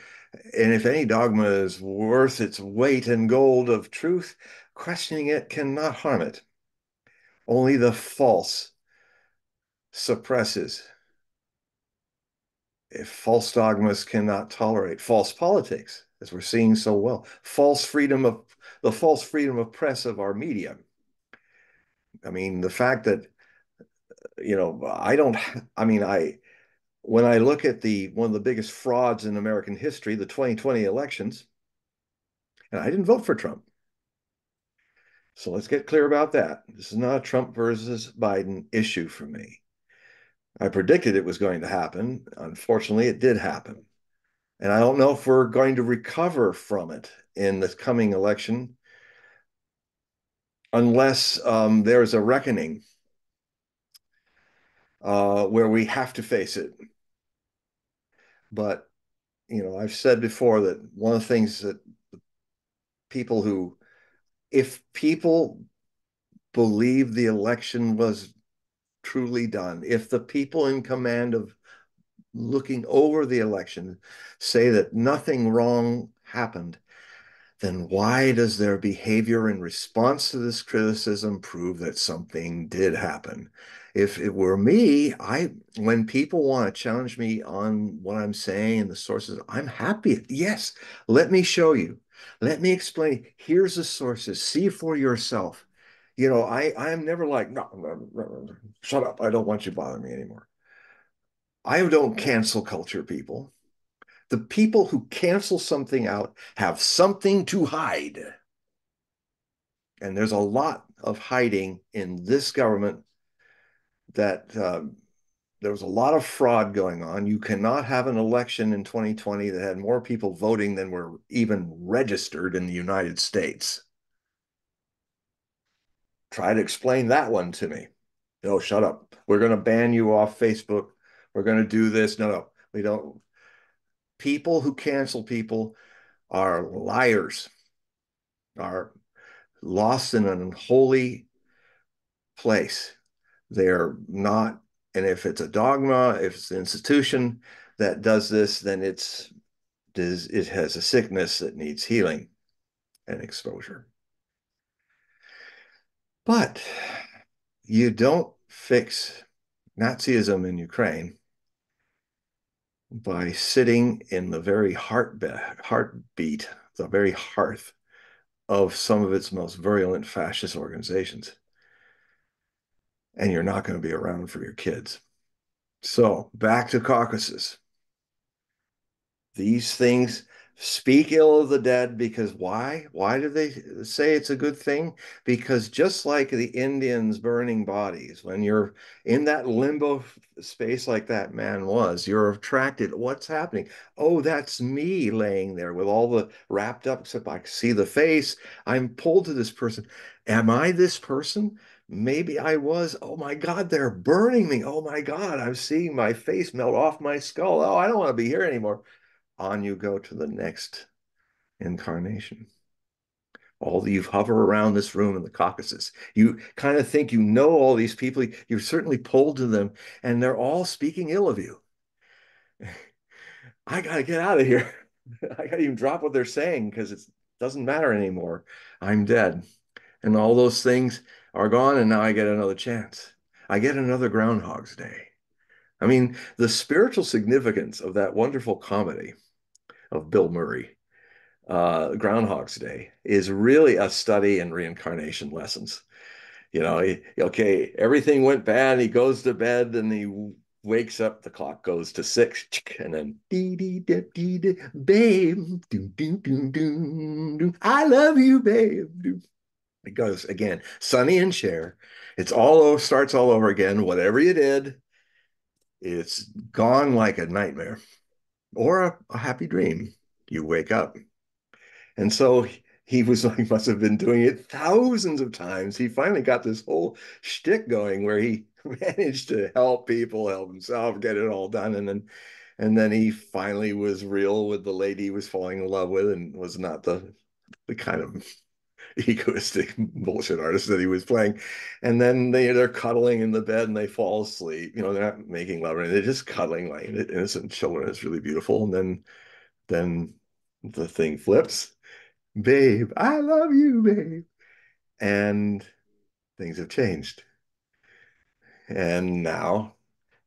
if any dogma is worth its weight in gold of truth, questioning it cannot harm it. Only the false suppresses. If false dogmas cannot tolerate false politics, as we're seeing so well, the false freedom of press of our media. I mean, the fact that, I don't, I mean, when I look at one of the biggest frauds in American history, the 2020 elections, and I didn't vote for Trump. So let's get clear about that. This is not a Trump versus Biden issue for me. I predicted it was going to happen. Unfortunately, it did happen. And I don't know if we're going to recover from it in the coming election unless there's a reckoning where we have to face it. But, I've said before that one of the things that if people believe the election was truly done, if the people in command of looking over the election say that nothing wrong happened, then why does their behavior in response to this criticism prove that something did happen? If it were me, when people want to challenge me on what I'm saying and the sources, I'm happy. Yes, let me show you. Let me explain. Here's the sources. See for yourself. I am never like, no, no, no, shut up. I don't want you to bother me anymore. I don't cancel culture people. The people who cancel something out have something to hide. And there's a lot of hiding in this government that there was a lot of fraud going on. You cannot have an election in 2020 that had more people voting than were even registered in the United States. Try to explain that one to me. No, shut up. We're going to ban you off Facebook. We're going to do this. No, we don't. People who cancel people are liars, are lost in an unholy place. They're not, and if it's a dogma, if it's an institution that does this, then it has a sickness that needs healing and exposure. But you don't fix Nazism in Ukraine by sitting in the very heartbeat, the very hearth of some of its most virulent fascist organizations. And you're not going to be around for your kids. So back to Caucasus. These things speak ill of the dead because why? Why do they say it's a good thing? Because just like the Indians burning bodies, when you're in that limbo space like that man was, you're attracted. What's happening? Oh, that's me laying there with all the wrapped up, except I see the face. I'm pulled to this person. Am I this person? Maybe I was. Oh my God, they're burning me. Oh my God, I'm seeing my face melt off my skull. Oh, I don't want to be here anymore. On you go to the next incarnation. You hover around this room in the Caucasus. You kind of think you know all these people. You're certainly pulled to them, and they're all speaking ill of you. I got to get out of here. I got to even drop what they're saying because it doesn't matter anymore. I'm dead. And all those things are gone, and now I get another chance. I get another Groundhog's Day. I mean, the spiritual significance of that wonderful comedy of Bill Murray, Groundhog's Day, is really a study in reincarnation lessons. Okay, everything went bad. He goes to bed and he wakes up. The clock goes to 6, and then dee dee dee dee dee, babe, do do do do, I love you, babe. It goes again. Sonny and Cher. Starts all over again. Whatever you did, it's gone like a nightmare or a happy dream. You wake up. And so he was like, must have been doing it thousands of times. He finally got this whole shtick going where he managed to help people, help himself, get it all done. And then he finally was real with the lady he was falling in love with and was not the kind of egoistic bullshit artist that he was playing. And then they're cuddling in the bed and they fall asleep. They're not making love, they're just cuddling like innocent children. It's really beautiful. And then the thing flips. Babe, I love you, babe. And things have changed. And now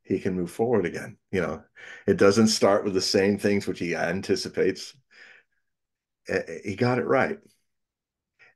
he can move forward again. It doesn't start with the same things which he anticipates. He got it right.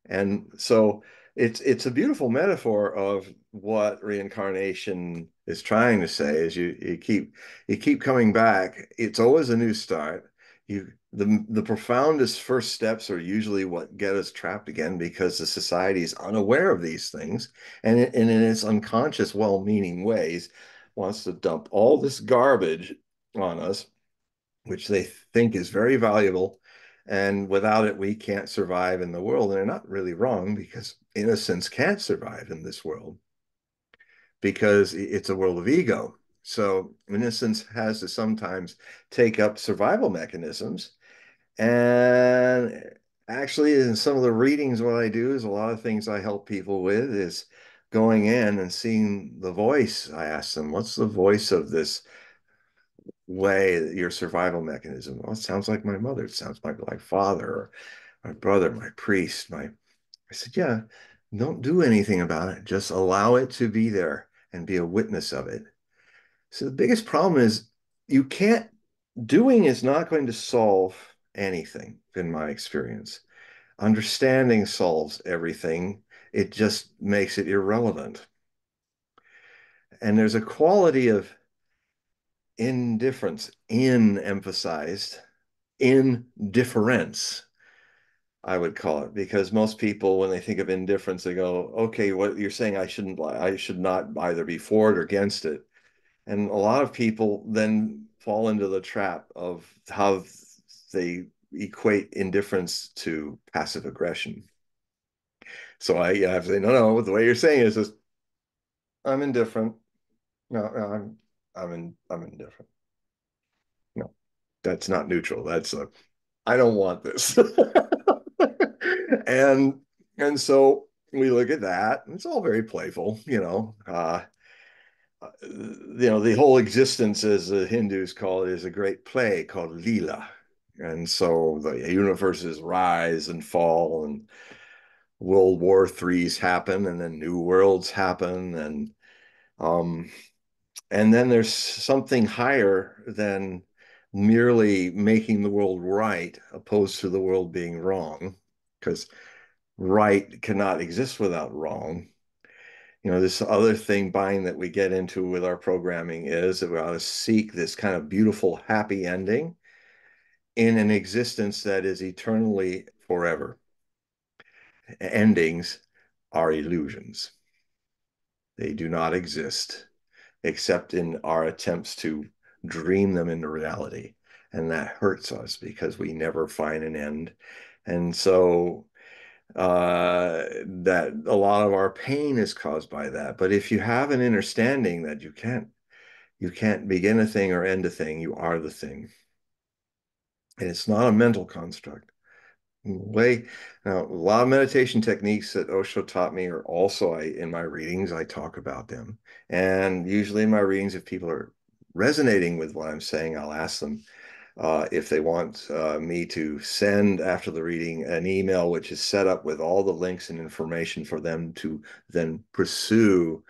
And so it's a beautiful metaphor of what reincarnation is trying to say is you keep coming back. It's always a new start. The profoundest first steps are usually what get us trapped again because the society is unaware of these things and in its unconscious, well-meaning ways wants to dump all this garbage on us, which they think is very valuable. And without it, we can't survive in the world. And they're not really wrong because innocence can't survive in this world because it's a world of ego. So innocence has to sometimes take up survival mechanisms. And actually, in some of the readings, what I do is a lot of things I help people with is going in and seeing the voice. I ask them, what's the voice of this way, your survival mechanism? Well, it sounds like my mother. It sounds like my father or my brother, my priest. I said, yeah, don't do anything about it. Just allow it to be there and be a witness of it. So the biggest problem is you can't, doing is not going to solve anything in my experience. Understanding solves everything. It just makes it irrelevant. And there's a quality of indifference, in emphasized, indifference, I would call it, because most people, when they think of indifference, they go, okay, what you're saying, I should not either be for it or against it. And a lot of people then fall into the trap of how they equate indifference to passive aggression. So I have to say, no, the way you're saying it is just, I'm indifferent. No, I'm indifferent. No, that's not neutral. That's I don't want this. and and so we look at that. It's all very playful. The whole existence, as the Hindus call it, is a great play called Leela. And so the universes rise and fall, and World War III's happen, and then new worlds happen, um, and then there's something higher than merely making the world right, opposed to the world being wrong, because right cannot exist without wrong. This other thing, Bind, that we get into with our programming is that we ought to seek this kind of beautiful, happy ending in an existence that is eternally forever. Endings are illusions. They do not exist except in our attempts to dream them into reality. And that hurts us because we never find an end. And so that a lot of our pain is caused by that. But if you have an understanding that you can't begin a thing or end a thing, you are the thing. And it's not a mental construct. Way Now, a lot of meditation techniques that Osho taught me are also in my readings. I talk about them, and usually in my readings, if people are resonating with what I'm saying, I'll ask them if they want me to send after the reading an email which is set up with all the links and information for them to then pursue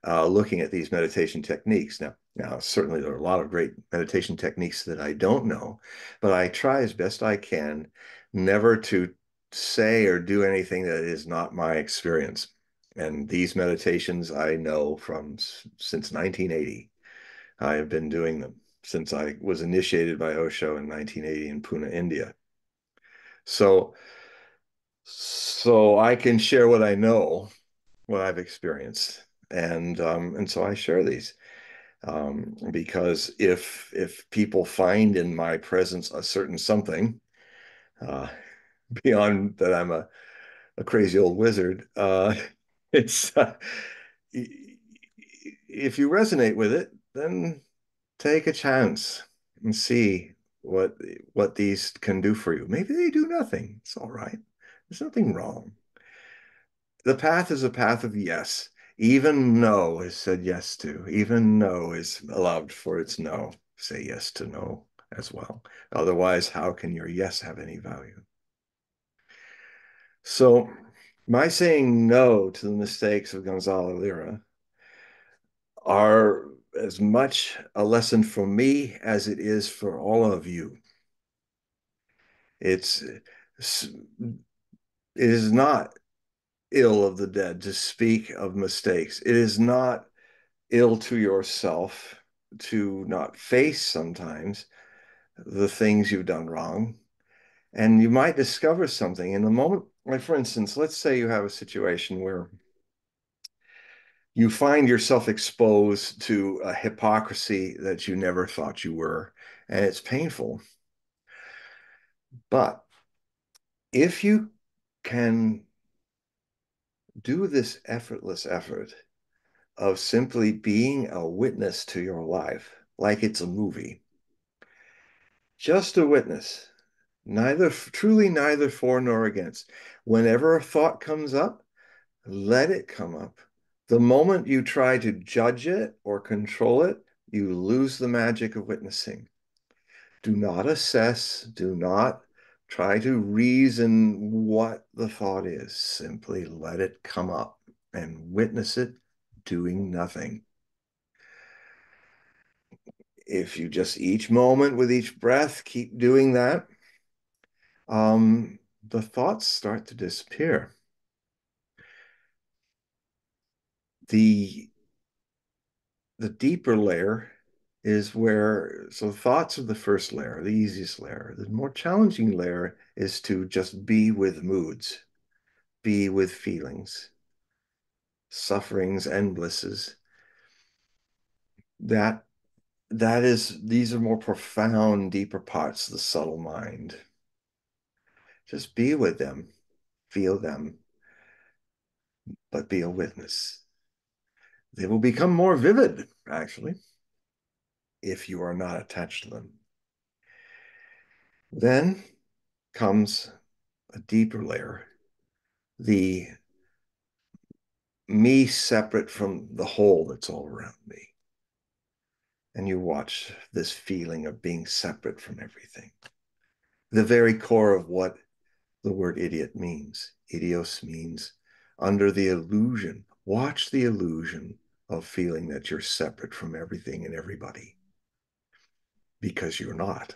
looking at these meditation techniques. Now, certainly there are a lot of great meditation techniques that I don't know, but I try as best I can never to say or do anything that is not my experience. And these meditations I know from since 1980. I have been doing them since I was initiated by Osho in 1980 in Pune, India. So, so I can share what I know, what I've experienced, and so I share these because if people find in my presence a certain something, uh, beyond that I'm a crazy old wizard. It's if you resonate with it, then take a chance and see what these can do for you. Maybe they do nothing. It's all right. There's nothing wrong. The path is a path of yes. Even no is said yes to. Even no is allowed for its no. Say yes to no as well. Otherwise, how can your yes have any value? So, my saying no to the mistakes of Gonzalo Lra are as much a lesson for me as it is for all of you. It is not ill of the dead to speak of mistakes. It is not ill to yourself to not face sometimes the things you've done wrong. And you might discover something in the moment. Like, for instance, let's say you have a situation where you find yourself exposed to a hypocrisy that you never thought you were, and it's painful. But if you can do this effortless effort of simply being a witness to your life, like it's a movie, just a witness, truly neither for nor against. Whenever a thought comes up, let it come up. The moment you try to judge it or control it, you lose the magic of witnessing. Do not assess, do not try to reason what the thought is. Simply let it come up and witness it doing nothing. If you just each moment with each breath keep doing that, the thoughts start to disappear. The deeper layer is where, so thoughts are the first layer, the easiest layer. The more challenging layer is to just be with moods, be with feelings, sufferings and blisses. That these are more profound, deeper parts of the subtle mind. Just be with them, feel them, but be a witness. They will become more vivid, actually, if you are not attached to them. Then comes a deeper layer, the me separate from the whole that's all around me. And you watch this feeling of being separate from everything. The very core of what the word idiot means. Idios means under the illusion. Watch the illusion of feeling that you're separate from everything and everybody, because you're not.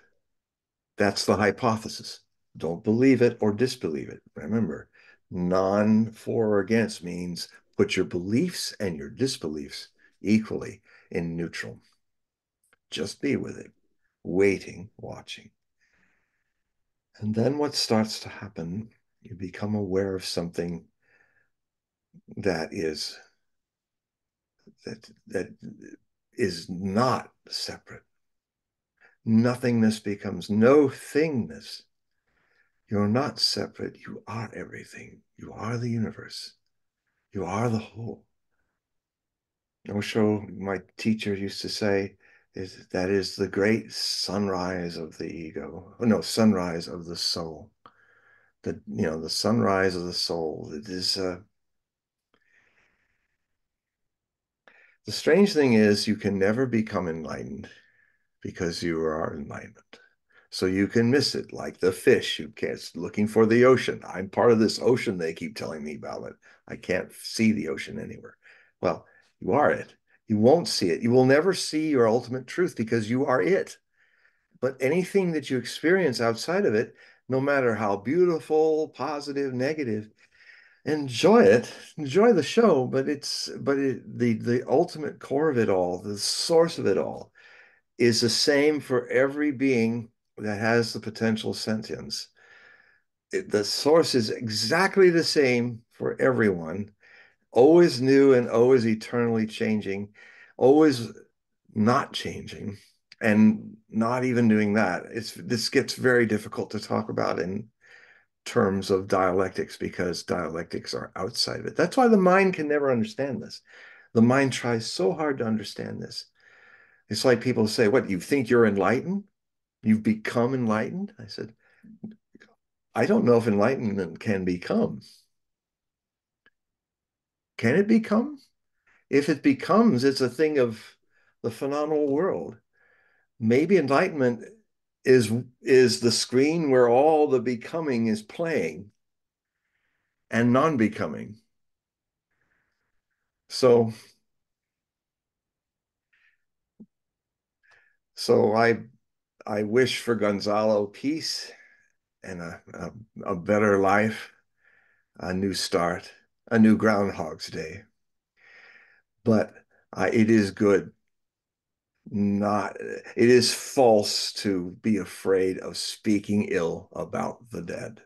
That's the hypothesis. Don't believe it or disbelieve it. Remember, non for or against means put your beliefs and your disbeliefs equally in neutral. Just be with it, waiting, watching. And then what starts to happen, you become aware of something that is that is not separate. Nothingness becomes no thingness. You're not separate. You are everything. You are the universe. You are the whole. Osho, my teacher, used to say, that is the great sunrise of the ego. Oh, no, sunrise of the soul. The sunrise of the soul. It is the strange thing is you can never become enlightened because you are enlightenment. So you can miss it, like the fish who can't looking for the ocean. I'm part of this ocean they keep telling me about it. I can't see the ocean anywhere. Well, you are it. You won't see it. You will never see your ultimate truth because you are it. But anything that you experience outside of it, no matter how beautiful, positive, negative, enjoy it. Enjoy the show, but the ultimate core of it all, the source of it all, is the same for every being that has the potential sentience. The source is exactly the same for everyone, always new and always eternally changing, always not changing, and not even doing that. This gets very difficult to talk about in terms of dialectics because dialectics are outside of it. That's why the mind can never understand this. The mind tries so hard to understand this. It's like people say, what, you think you're enlightened? You've become enlightened? I said, I don't know if enlightenment can become. Can it become? If it becomes, it's a thing of the phenomenal world. Maybe enlightenment is the screen where all the becoming is playing and non-becoming. So so I wish for Gonzalo peace and a better life, a new start, a new Groundhog's Day. But it is good not, it is false to be afraid of speaking ill about the dead.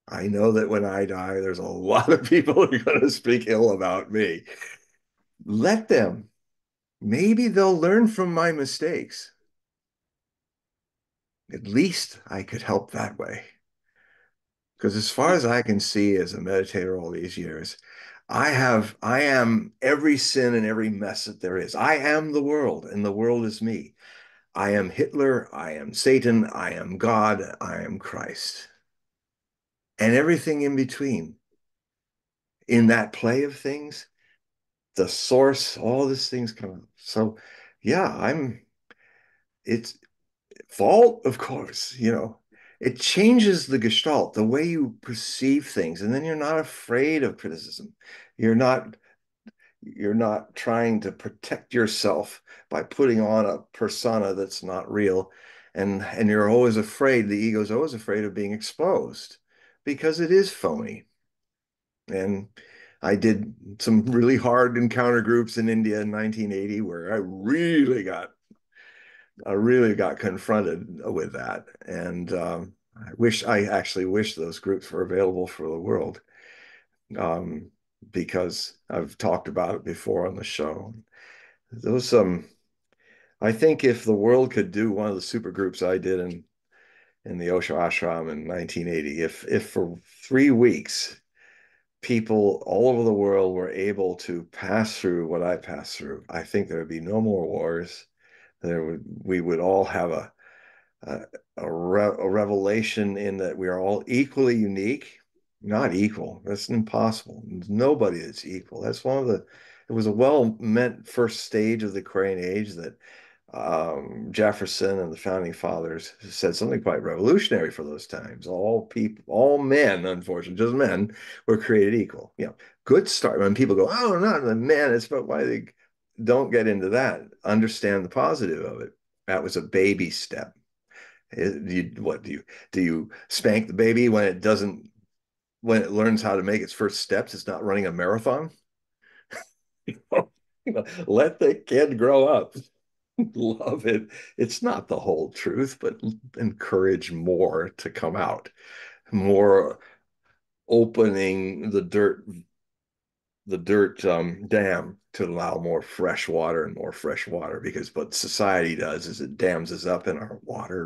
I know that when I die, there's a lot of people who are going to speak ill about me. Let them. Maybe they'll learn from my mistakes. At least I could help that way. Because as far as I can see as a meditator all these years, I am every sin and every mess that there is. I am the world, and the world is me. I am Hitler, I am Satan, I am God, I am Christ. And everything in between. In that play of things, the source, all these things come up. So yeah, it's fault, of course, it changes the gestalt, the way you perceive things, and then you're not afraid of criticism. You're not you're not trying to protect yourself by putting on a persona that's not real. And you're always afraid, the ego's always afraid of being exposed because it is phony. And I did some really hard encounter groups in India in 1980 where I really got confronted with that. And I actually wish those groups were available for the world, um, because I've talked about it before on the show. Those I think if the world could do one of the super groups I did in the Osho ashram in 1980, if for 3 weeks people all over the world were able to pass through what I passed through, I think there would be no more wars. We would all have a, a revelation in that we are all equally unique, not equal. That's impossible. There's nobody that's equal. That's it was a well-meant first stage of the Aquarian Age that Jefferson and the founding fathers said something quite revolutionary for those times. All people, all men, unfortunately, just men, were created equal. Good start. When people go, oh, not the men, it's but why they don't get into that. Understand the positive of it. That was a baby step. What do you spank the baby when it learns how to make its first steps? It's not running a marathon. Let the kid grow up. Love it. It's not the whole truth, but encourage more to come out, more opening the dirt dam to allow more fresh water and more fresh water, because what society does is it dams us up and our water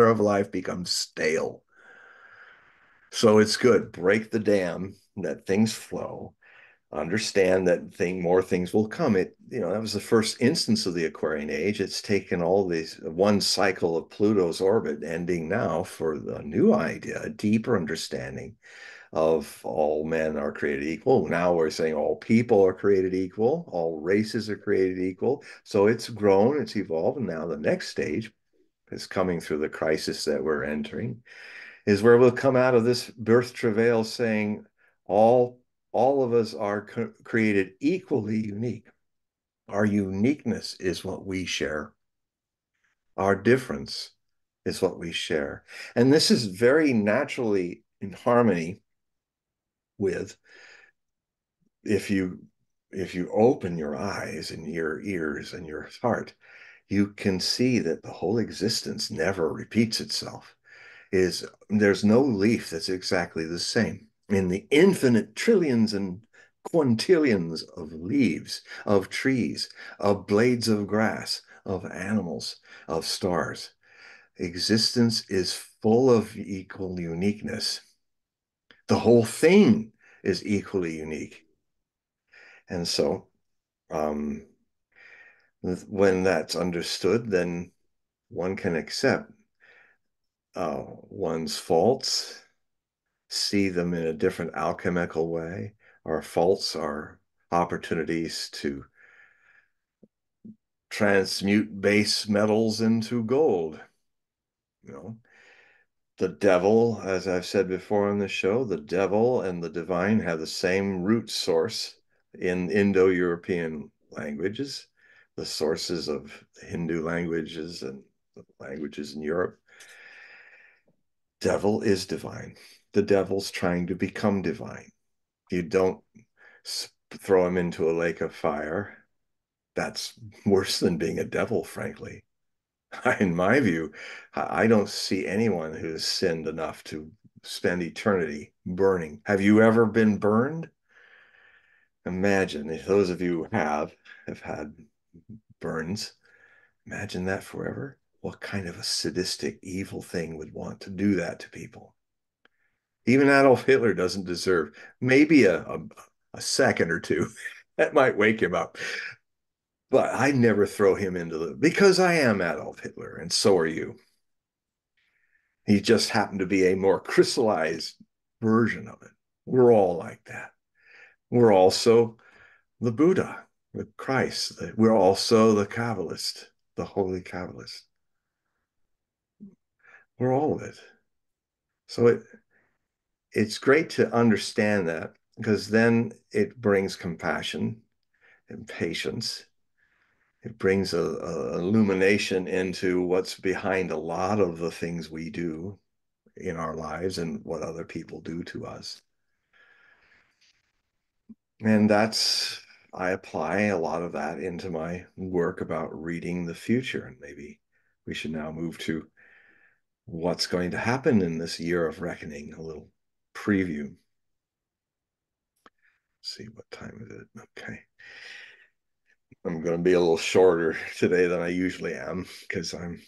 of life becomes stale. So it's good. Break the dam, let things flow. Understand that more things will come. That was the first instance of the Aquarian Age. It's taken all these one cycle of Pluto's orbit ending now for the new idea, a deeper understanding of all men are created equal. Now we're saying all people are created equal, all races are created equal. So it's grown, it's evolved, and now the next stage is coming through the crisis that we're entering, is where we'll come out of this birth travail saying all of us are created equally unique. Our uniqueness is what we share. Our difference is what we share. And this is very naturally in harmony with, if you open your eyes and your ears and your heart, you can see that the whole existence never repeats itself. There's no leaf that's exactly the same. In the infinite trillions and quintillions of leaves, of trees, of blades of grass, of animals, of stars, existence is full of equal uniqueness. The whole thing is equally unique. And so um, when that's understood, then one can accept one's faults, see them in a different alchemical way. Our faults are opportunities to transmute base metals into gold. You know, the devil, as I've said before on the show, the devil and the divine have the same root source in Indo-European languages, the sources of Hindu languages and the languages in Europe. Devil is divine. The devil's trying to become divine. You don't throw him into a lake of fire. That's worse than being a devil, frankly. In my view, I don't see anyone who's sinned enough to spend eternity burning. Have you ever been burned? Imagine if those of you who have had burns. Imagine that forever. What kind of a sadistic, evil thing would want to do that to people? Even Adolf Hitler doesn't deserve maybe a second or two. That might wake him up. But I never throw him into because I am Adolf Hitler, and so are you. He just happened to be a more crystallized version of it. We're all like that. We're also the Buddha, the Christ. We're also the Kabbalist, the holy Kabbalist. We're all of it. So it's great to understand that because then it brings compassion and patience. It brings a illumination into what's behind a lot of the things we do in our lives and what other people do to us. And I apply a lot of that into my work about reading the future. And maybe we should now move to what's going to happen in this year of reckoning, a little preview. Let's see what time is it? Okay. I'm going to be a little shorter today than I usually am because I'm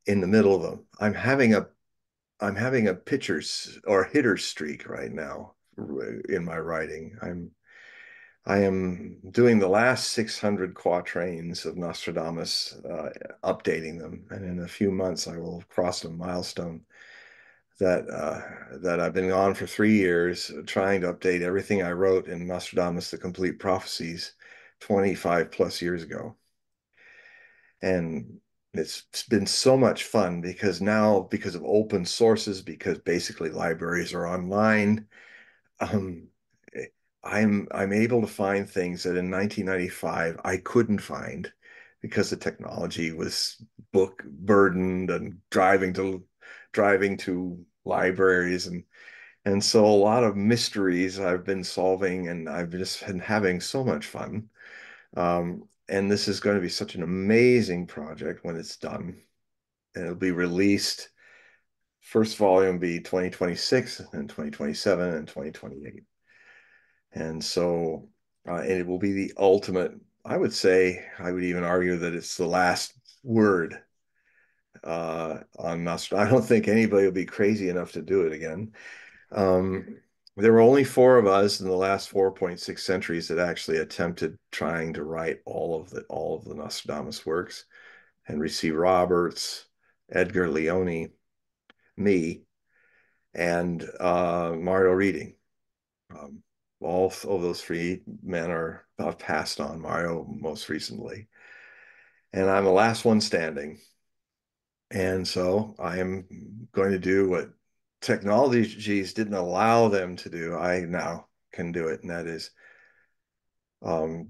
in the middle of I'm having a pitcher's or hitter's streak right now in my writing. I am doing the last 600 quatrains of Nostradamus, updating them, and in a few months I will cross a milestone that I've been on for 3 years, trying to update everything I wrote in Nostradamus: The Complete Prophecies 25 plus years ago. And it's been so much fun because now, because of open sources, because basically libraries are online, um, I'm able to find things that in 1995 I couldn't find because the technology was book burdened and driving to libraries, and so a lot of mysteries I've been solving, and I've just been having so much fun. And this is going to be such an amazing project when it's done. And it'll be released. First volume be 2026 and 2027 and 2028. And so and it will be the ultimate, I would say, I would even argue that it's the last word on Nostradamus. I don't think anybody will be crazy enough to do it again. There were only four of us in the last 4.6 centuries that actually attempted trying to write all of the Nostradamus works. Henry C. Roberts, Edgar Leone, me, and Mario Reading. Um, all of those three men are passed on, Mario most recently. And I'm the last one standing. And so I am going to do what technologies didn't allow them to do. I now can do it. And that is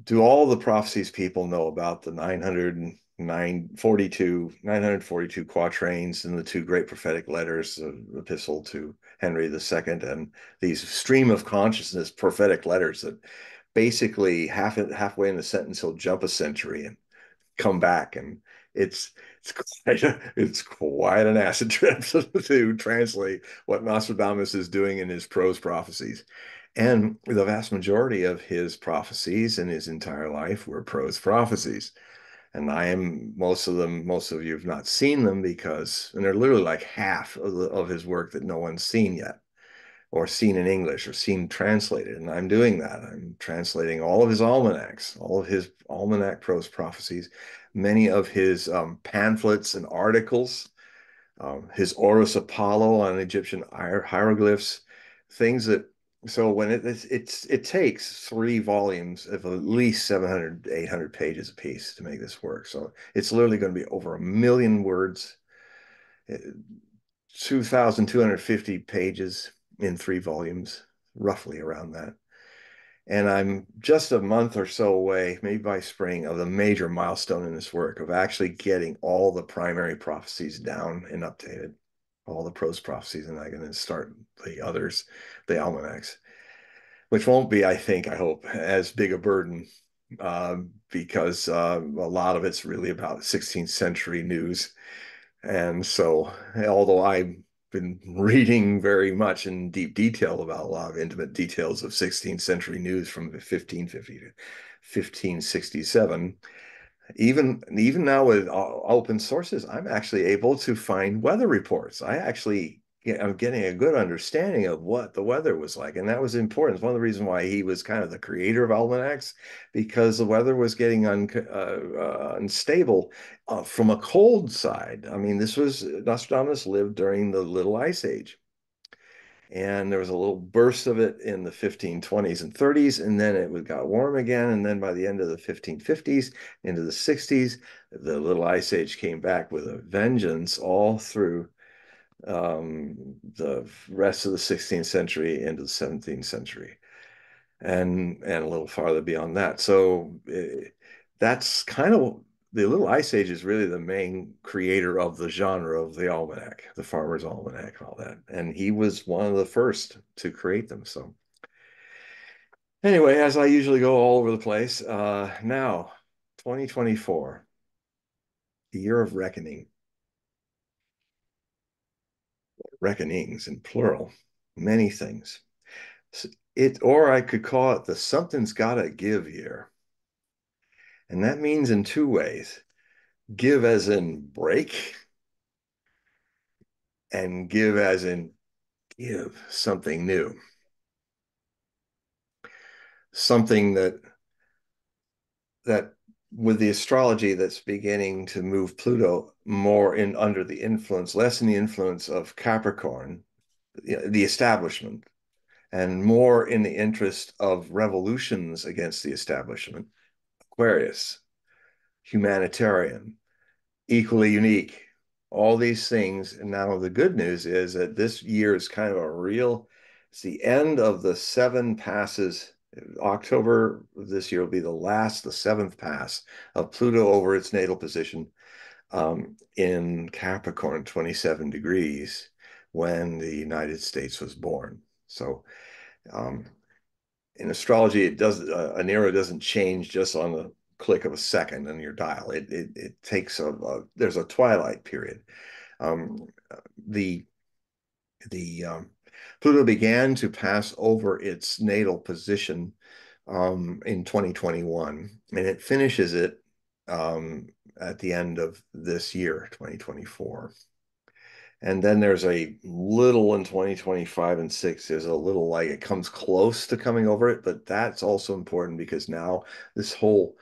do all the prophecies people know about, the 942 quatrains and the two great prophetic letters, the epistle to Henry II, and these stream of consciousness prophetic letters that basically halfway in the sentence he'll jump a century and come back, and it's it's quite an acid trip to translate what Nostradamus is doing in his prose prophecies. And the vast majority of his prophecies in his entire life were prose prophecies. And most of you have not seen them and they're literally like half of his work that no one's seen yet, or seen in English, or seen translated. And I'm doing that. I'm translating all of his almanacs, all of his almanac prose prophecies, many of his pamphlets and articles, his Horus Apollo on Egyptian hieroglyphs, things that, so when it takes 3 volumes of at least 700, 800 pages a piece to make this work. So it's literally going to be over 1 million words, 2,250 pages in 3 volumes, roughly around that. And I'm just a month or so away, maybe by spring, of the major milestone in this work of actually getting all the primary prophecies down and updated, all the prose prophecies, and I'm going to start the others, the almanacs, which won't be, I hope, as big a burden because a lot of it's really about 16th century news. And so, although I've been reading very much in deep detail about a lot of intimate details of 16th century news from 1550 to 1567, even now with open sources, I'm actually able to find weather reports. I'm getting a good understanding of what the weather was like, and that was important. It's one of the reasons why he was kind of the creator of almanacs, because the weather was getting unstable from a cold side. I mean, Nostradamus lived during the Little Ice Age. And there was a little burst of it in the 1520s and 30s, and then it got warm again. And then by the end of the 1550s into the 60s, the Little Ice Age came back with a vengeance all through the rest of the 16th century into the 17th century, and a little farther beyond that. So that's kind of the Little Ice Age is really the main creator of the genre of the almanac, the farmer's almanac, and all that. And he was one of the first to create them. So anyway, as I usually go all over the place, now 2024, the year of reckoning, reckonings in plural, many things. Or I could call it the something's gotta give year. And that means in 2 ways. Give as in break, and give as in give something new. Something that with the astrology that's beginning to move Pluto more in under the influence, less in the influence of Capricorn, the establishment, and more in the interest of revolutions against the establishment, Aquarius, humanitarian, equally unique, all these things. And now the good news is that this year is kind of it's the end of the 7 passes. October of this year will be the 7th pass of Pluto over its natal position in Capricorn, 27 degrees, when the United States was born. So in astrology, an era doesn't change just on the click of a second on your dial. It takes there's a twilight period. The Pluto began to pass over its natal position in 2021, and it finishes it at the end of this year, 2024. And then there's a little in 2025 and 6. There's a little like it comes close to coming over it, but that's also important because now this whole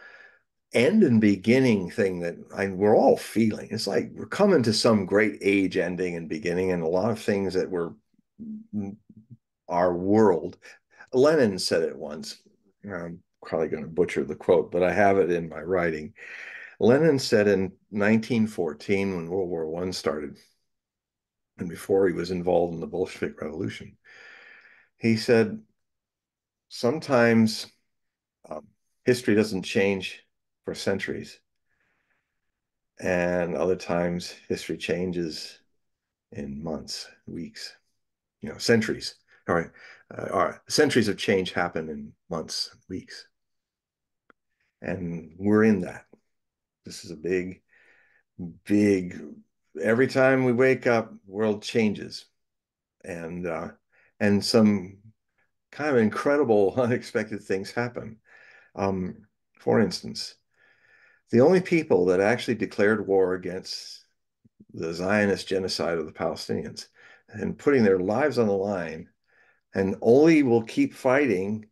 end and beginning thing that we're all feeling. It's like we're coming to some great age ending and beginning, and a lot of things that were our world. Lenin said it once. I'm probably going to butcher the quote, but I have it in my writing. Lenin said in 1914, when World War I started, and before he was involved in the Bolshevik Revolution, he said, sometimes history doesn't change for centuries, and other times history changes in months, weeks, centuries. All right, centuries of change happen in months, weeks, and we're in that. This is a big, big. Every time we wake up, world changes, and some kind of incredible, unexpected things happen. For instance, The only people that actually declared war against the Zionist genocide of the Palestinians and putting their lives on the line, and only will keep fighting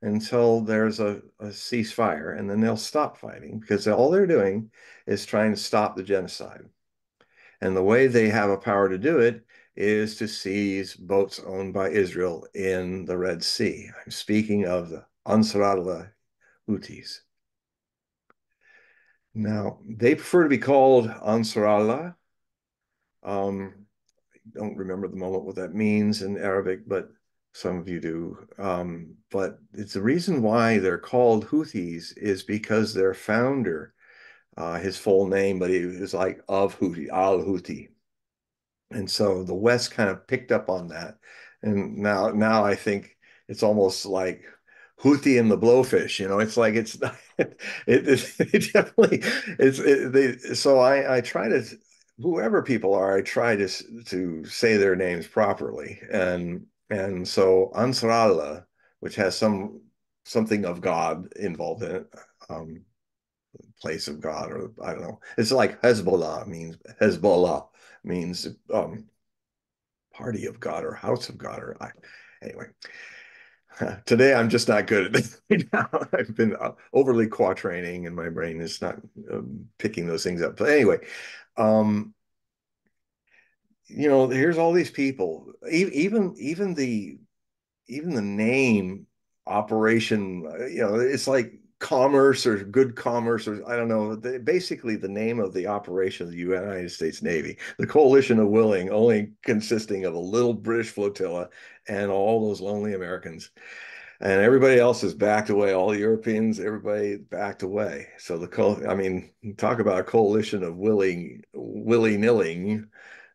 until there's a ceasefire, and then they'll stop fighting because all they're doing is trying to stop the genocide. And the way they have a power to do it is to seize boats owned by Israel in the Red Sea. I'm speaking of the Ansarallah Houthis. Now, they prefer to be called Ansarallah. Don't remember the moment what that means in Arabic, but some of you do. But it's the reason why they're called Houthis is because their founder, his full name, but he was like of Houthi, al-Houthi. And so the West kind of picked up on that. And now I think it's almost like Houthi and the Blowfish, it's like it's not, it definitely so I try to, whoever people are, I try to say their names properly. And so Ansarallah, which has something of God involved in it, place of God, or I don't know. It's like Hezbollah means party of God or house of God, or anyway. Today I'm just not good at it. I've been overly quatraining, and my brain is not picking those things up. But anyway, um, here's all these people. Even the name Operation, it's like commerce or good commerce, or I don't know. Basically, the name of the operation of the United States Navy, the Coalition of Willing, only consisting of a little British flotilla and all those lonely Americans. And everybody else is backed away. All the Europeans, everybody backed away. So I mean, talk about a coalition of willy-nilling.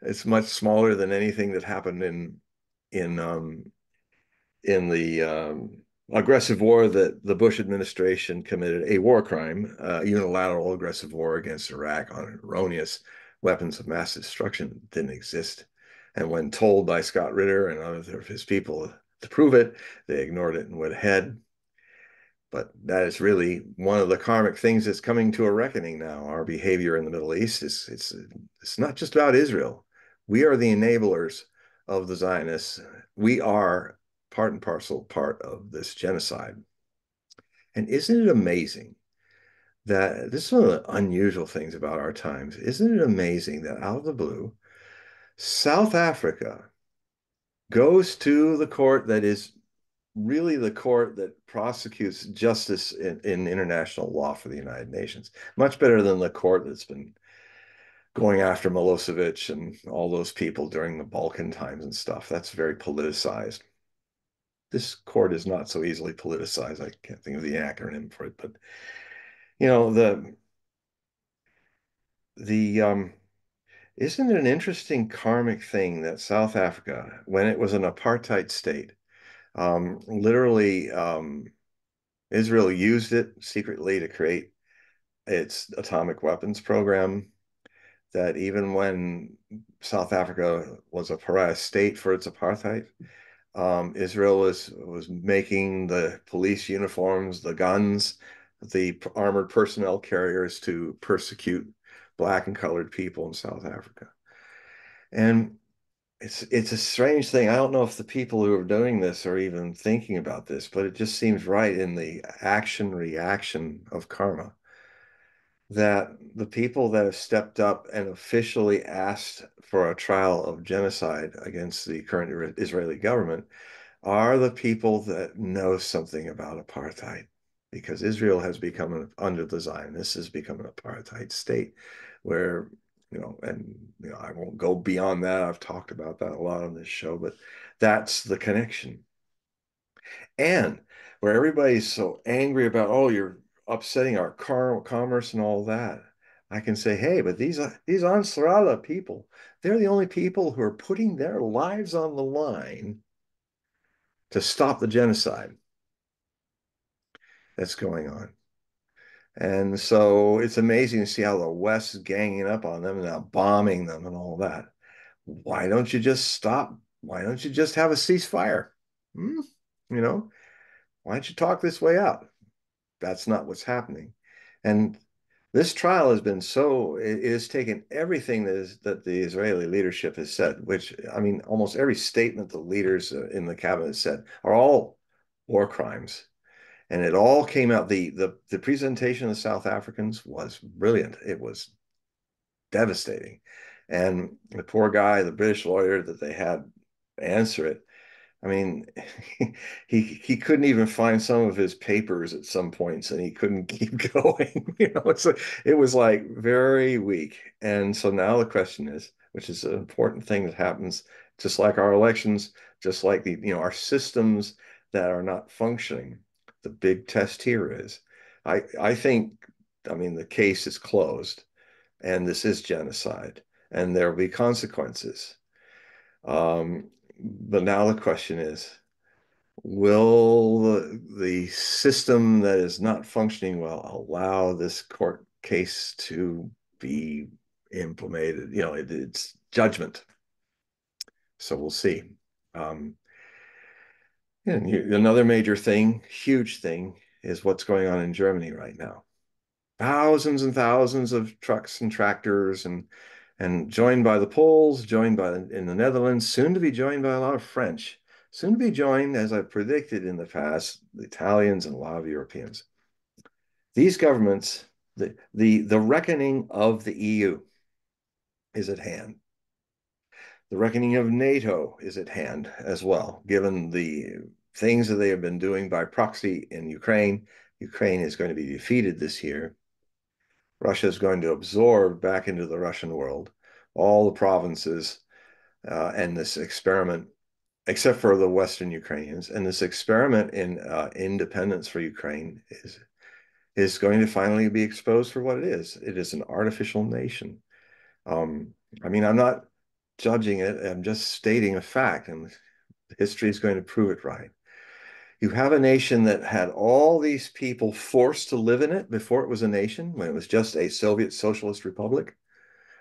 It's much smaller than anything that happened in in the aggressive war that the Bush administration committed, a war crime, unilateral aggressive war against Iraq on erroneous weapons of mass destruction, didn't exist. And when told by Scott Ritter and other of his people to prove it, they ignored it and went ahead. But that is really one of the karmic things that's coming to a reckoning now. Our behavior in the Middle East is it's not just about Israel. We are the enablers of the Zionists. We are part and parcel part of this genocide. And isn't it amazing that this is one of the unusual things about our times? Isn't it amazing that out of the blue, South Africa goes to the court that is really the court that prosecutes justice in international law for the United Nations, much better than the court that's been going after Milosevic and all those people during the Balkan times and stuff. That's very politicized. This court is not so easily politicized. I can't think of the acronym for it, but you know, the isn't it an interesting karmic thing that South Africa, when it was an apartheid state, literally Israel used it secretly to create its atomic weapons program, that even when South Africa was a pariah state for its apartheid, Israel was making the police uniforms, the guns, the armored personnel carriers to persecute Black and colored people in South Africa. And it's a strange thing. I don't know if the people who are doing this are even thinking about this, but it just seems right in the action reaction of karma that the people that have stepped up and officially asked for a trial of genocide against the current Israeli government are the people that know something about apartheid, because Israel has become, under the Zionists, has become an apartheid state where, I won't go beyond that. I've talked about that a lot on this show, but that's the connection. And where everybody's so angry about, oh, you're upsetting our commerce and all that, I can say, hey, but these Ansarallah people, they're the only people who are putting their lives on the line to stop the genocide that's going on. And so it's amazing to see how the West is ganging up on them and now bombing them and all that. Why don't you just stop? Why don't you just have a ceasefire? Hmm? You know, why don't you talk this way out? That's not what's happening. And This trial has been so, it has taken everything that the Israeli leadership has said, which, I mean, almost every statement the leaders in the cabinet said are all war crimes. And it all came out. The presentation of the South Africans was brilliant. It was devastating. And the poor guy, the British lawyer that they had answer it, I mean, he couldn't even find some of his papers at some points, and he couldn't keep going. It was like very weak. And so now the question is, which is an important thing that happens, just like our elections, just like our systems that are not functioning. The big test here is, I think, I mean, the case is closed, and this is genocide, and there will be consequences. But now the question is, will the system that is not functioning well allow this court case to be implemented? It's judgment. So we'll see. Um, and another major thing, huge thing, is what's going on in Germany right now. Thousands and thousands of trucks and tractors and joined by the Poles, joined by in the Netherlands, soon to be joined by a lot of French, soon to be joined, as I predicted in the past, the Italians and a lot of Europeans. These governments, the reckoning of the EU is at hand. The reckoning of NATO is at hand as well, given the things that they have been doing by proxy in Ukraine. Ukraine is going to be defeated this year. Russia is going to absorb back into the Russian world all the provinces and this experiment, except for the Western Ukrainians, and this experiment in independence for Ukraine is going to finally be exposed for what it is. It is an artificial nation. Um, I mean, I'm not judging it. I'm just stating a fact, and history is going to prove it right. You have a nation that had all these people forced to live in it before it was a nation, when it was just a Soviet socialist republic.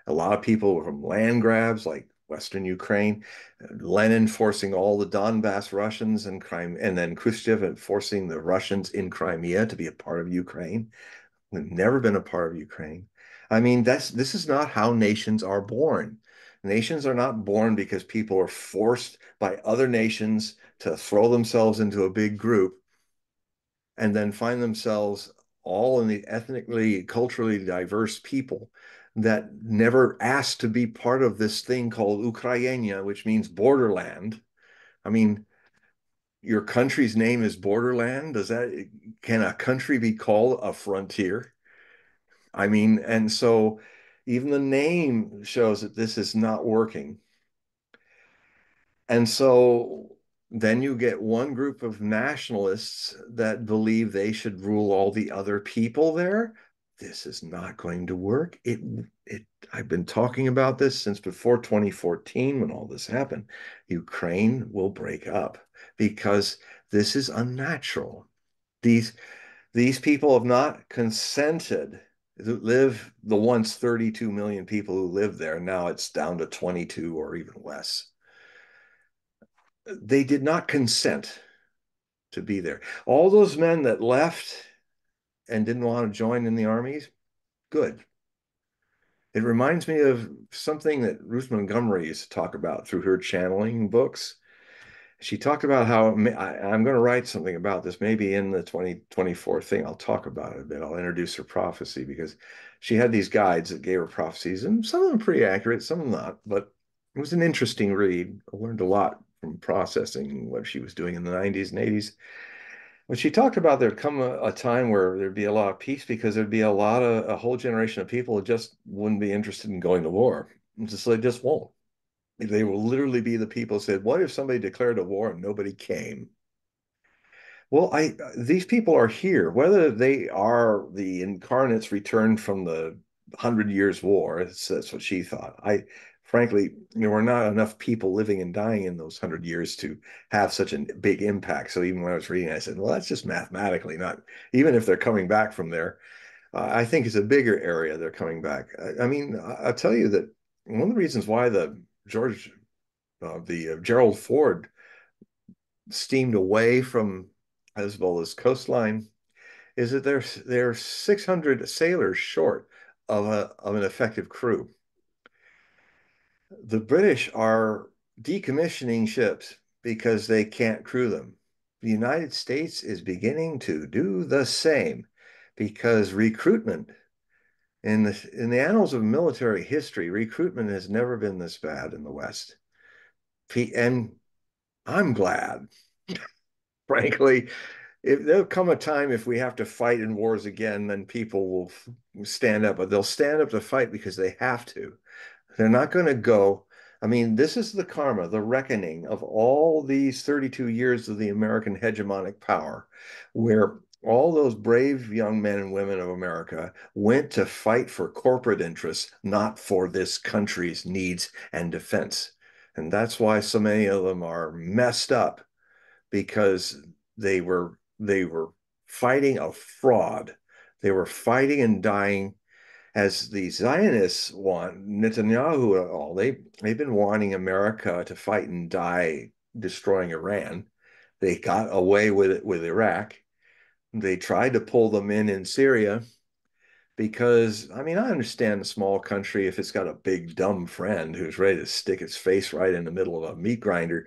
A lot of people were from land grabs like Western Ukraine, Lenin forcing all the Donbass Russians and Crimea, and then Khrushchev forcing the Russians in Crimea to be a part of Ukraine. We've never been a part of Ukraine. I mean, this is not how nations are born. Nations are not born because people are forced by other nations to throw themselves into a big group and then find themselves all in the ethnically, culturally diverse people that never asked to be part of this thing called Ukraina, which means borderland. I mean, your country's name is borderland. Can a country be called a frontier? I mean, and so even the name shows that this is not working. And so then you get one group of nationalists that believe they should rule all the other people there. This is not going to work. I've been talking about this since before 2014 when all this happened. Ukraine will break up because this is unnatural. These these people have not consented to live the once 32 million people who lived there. Now it's down to 22 or even less. They did not consent to be there. All those men that left and didn't want to join in the armies, good. It reminds me of something that Ruth Montgomery used to talk about through her channeling books. She talked about how I'm going to write something about this, maybe in the 2024 thing. I'll talk about it a bit. I'll introduce her prophecy because she had these guides that gave her prophecies, and some of them pretty accurate, some of them not. But it was an interesting read. I learned a lot from processing what she was doing in the 90s and 80s. But she talked about there'd come a time where there'd be a lot of peace because there'd be a whole generation of people who just wouldn't be interested in going to war. They just won't. They will literally be the people who said, what if somebody declared a war and nobody came? Well, these people are here, whether they are the incarnates returned from the 100 Years' War. That's what she thought. Frankly, there were not enough people living and dying in those 100 years to have such a big impact. So even when I was reading, I said, well, that's just mathematically not, even if they're coming back from there, I think it's a bigger area they're coming back. I mean, I'll tell you that one of the reasons why the Gerald Ford steamed away from Hezbollah's coastline is that they're 600 sailors short of an effective crew. The British are decommissioning ships because they can't crew them. The United States is beginning to do the same because recruitment in the annals of military history, recruitment has never been this bad in the West. And I'm glad, frankly, if there'll come a time if we have to fight in wars again, then people will stand up, but they'll stand up to fight because they have to. They're not going to go. I mean, this is the karma, the reckoning of all these 32 years of the American hegemonic power, where all those brave young men and women of America went to fight for corporate interests, not for this country's needs and defense. And that's why so many of them are messed up because they were fighting a fraud. They were fighting and dying as the Zionists want, Netanyahu and all, they've been wanting America to fight and die destroying Iran. They got away with it with Iraq. They tried to pull them in Syria because, I mean, I understand a small country if it's got a big dumb friend who's ready to stick its face right in the middle of a meat grinder.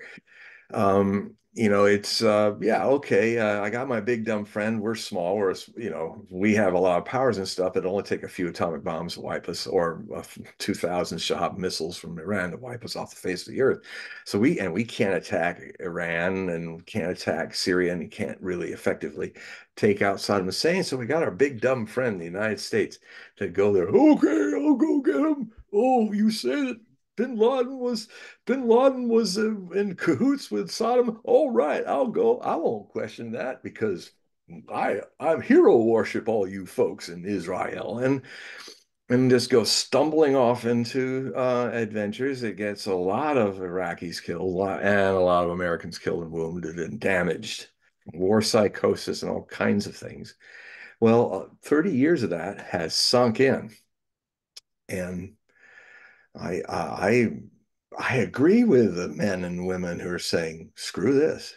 It's yeah, okay. I got my big dumb friend. We're small. We have a lot of powers and stuff. It'll only take a few atomic bombs to wipe us, or 2,000 Shahab missiles from Iran to wipe us off the face of the earth. So we can't attack Iran and can't attack Syria and you can't really effectively take out Saddam Hussein. So we got our big dumb friend, the United States, to go there. Okay, I'll go get him. Oh, you say that Bin Laden was Bin Laden was in cahoots with Saddam. All right, I'll go. I won't question that because I'm hero worship all you folks in Israel and just go stumbling off into adventures. It gets a lot of Iraqis killed and a lot of Americans killed and wounded and damaged, war psychosis and all kinds of things. Well, 30 years of that has sunk in, and I I agree with the men and women who are saying, screw this.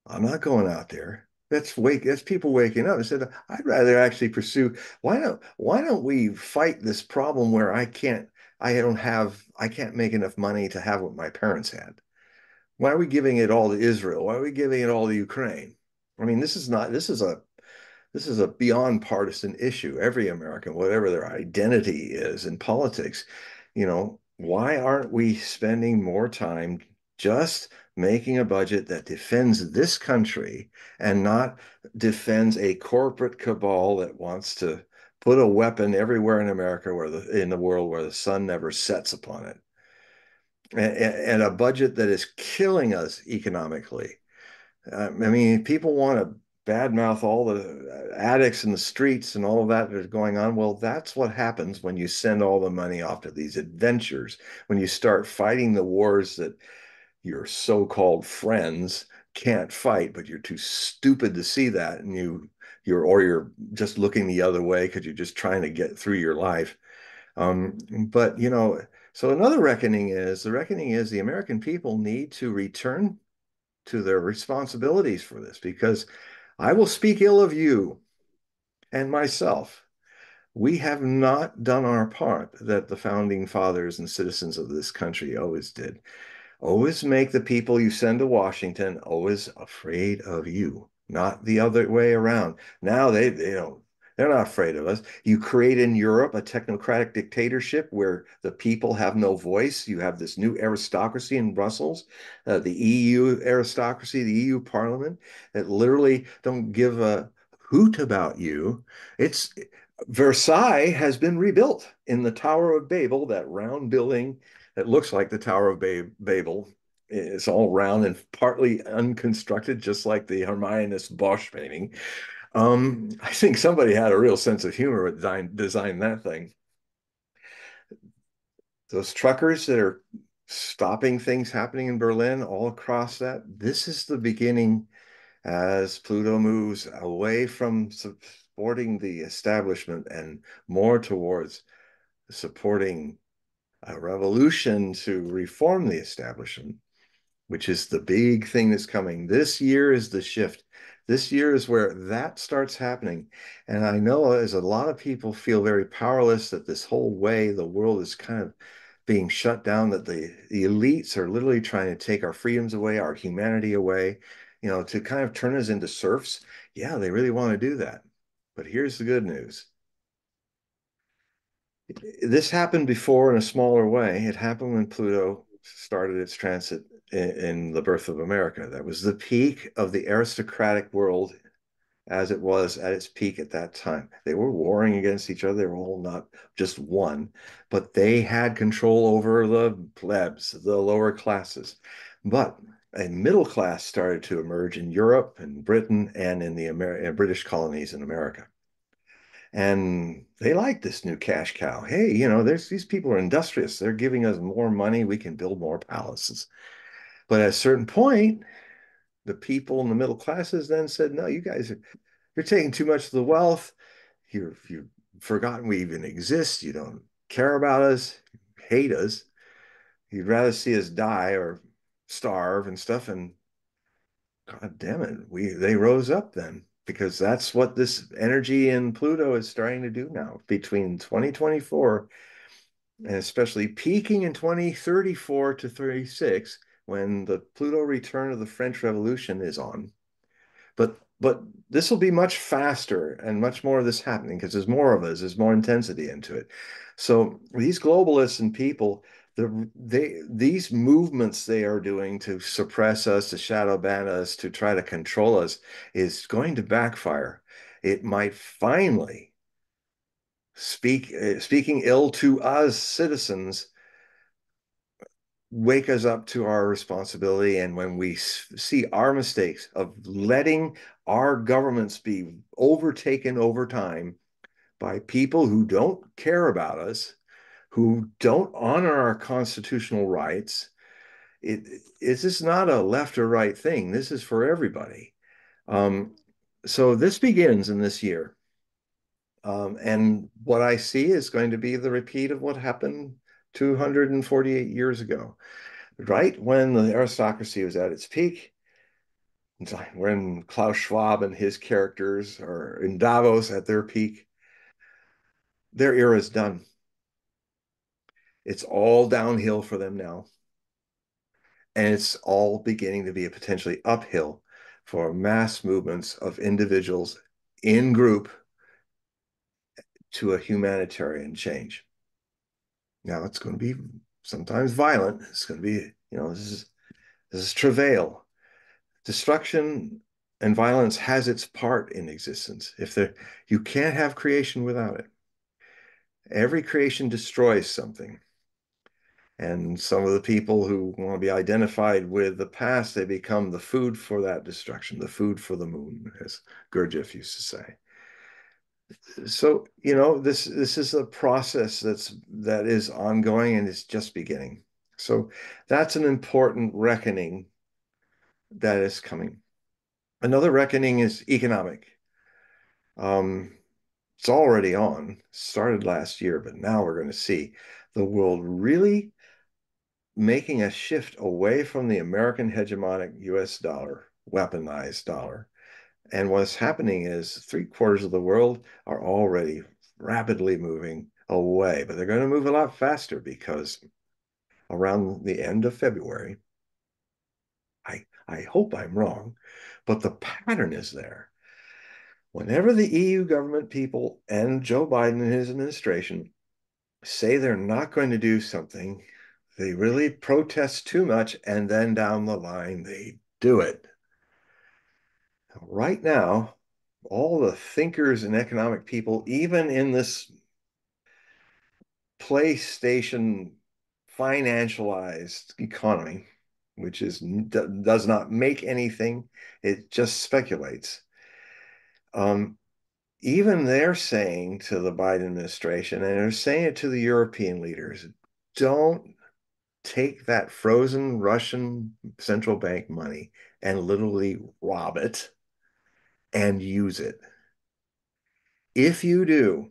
I'm not going out there. That's people waking up and said, I'd rather actually pursue. Why don't we fight this problem where I can't make enough money to have what my parents had? Why are we giving it all to Israel? Why are we giving it all to Ukraine? I mean, this is a beyond partisan issue. Every American, whatever their identity is in politics, why aren't we spending more time just making a budget that defends this country and not defends a corporate cabal that wants to put a weapon everywhere in America in the world where the sun never sets upon it, and a budget that is killing us economically. I mean, people want to badmouth all the addicts in the streets and all of that that's going on. Well, that's what happens when you send all the money off to these adventures, when you start fighting the wars that your so-called friends can't fight, but you're too stupid to see that, and you're just looking the other way because you're just trying to get through your life. But so another reckoning is the American people need to return to their responsibilities for this because I will speak ill of you and myself. We have not done our part that the founding fathers and citizens of this country always did. Always make the people you send to Washington always afraid of you, not the other way around. Now they don't. They're not afraid of us. You create in Europe a technocratic dictatorship where the people have no voice. You have this new aristocracy in Brussels, the EU aristocracy, the EU Parliament, that literally don't give a hoot about you. It's Versailles has been rebuilt in the Tower of Babel, that round building that looks like the Tower of Babel. It's all round and partly unconstructed, just like the Hermanus Bosch painting. I think somebody had a real sense of humor with design that thing. Those truckers that are stopping things happening in Berlin all across that, this is the beginning as Pluto moves away from supporting the establishment and more towards supporting a revolution to reform the establishment, which is the big thing that's coming. This year is the shift. This year is where that starts happening. And I know as a lot of people feel very powerless that this whole way the world is kind of being shut down, that the elites are literally trying to take our freedoms away, our humanity away, to kind of turn us into serfs. Yeah, they really want to do that. But here's the good news. This happened before in a smaller way. It happened when Pluto started its transit in the birth of America. That was the peak of the aristocratic world as it was at its peak at that time. They were warring against each other. They were all not just one, but they had control over the plebs, the lower classes. But a middle class started to emerge in Europe and Britain and in the British colonies in America. And they like this new cash cow. Hey, there's these people are industrious. They're giving us more money. We can build more palaces. But at a certain point, the people in the middle classes then said, no, you're taking too much of the wealth. You've forgotten we even exist. You don't care about us, you hate us. You'd rather see us die or starve and stuff. And God damn it, they rose up then because that's what this energy in Pluto is starting to do now between 2024 and especially peaking in 2034 to 36 when the Pluto return of the French Revolution is on. But this will be much faster and much more of this happening because there's more of us, there's more intensity into it. So these globalists and people, these movements they are doing to suppress us, to shadow ban us, to try to control us is going to backfire. It might finally speaking ill to us citizens wake us up to our responsibility. And when we see our mistakes of letting our governments be overtaken over time by people who don't care about us, who don't honor our constitutional rights, it's just not a left or right thing. This is for everybody. Um, so this begins in this year. And what I see is going to be the repeat of what happened 248 years ago. Right when the aristocracy was at its peak, when Klaus Schwab and his characters are in Davos at their peak, their era is done. It's all downhill for them now. And it's all beginning to be a potentially uphill for mass movements of individuals in group to a humanitarian change. Now it's going to be sometimes violent. It's going to be, this is travail. Destruction and violence has its part in existence. You can't have creation without it. Every creation destroys something. And some of the people who want to be identified with the past, they become the food for that destruction, the food for the moon, as Gurdjieff used to say. So, this is a process that is ongoing and it's just beginning. So that's an important reckoning that is coming. Another reckoning is economic. It's already on, started last year, but now we're going to see the world really making a shift away from the American hegemonic US dollar, weaponized dollar. And what's happening is 3/4 of the world are already rapidly moving away, but they're going to move a lot faster because around the end of February, I hope I'm wrong, but the pattern is there. Whenever the EU government people and Joe Biden and his administration say they're not going to do something, they really protest too much, and then down the line, they do it. Right now, all the thinkers and economic people, even in this PlayStation financialized economy, which does not make anything, it just speculates. Even they're saying to the Biden administration, and they're saying it to the European leaders, don't take that frozen Russian central bank money and literally rob it and use it. If you do,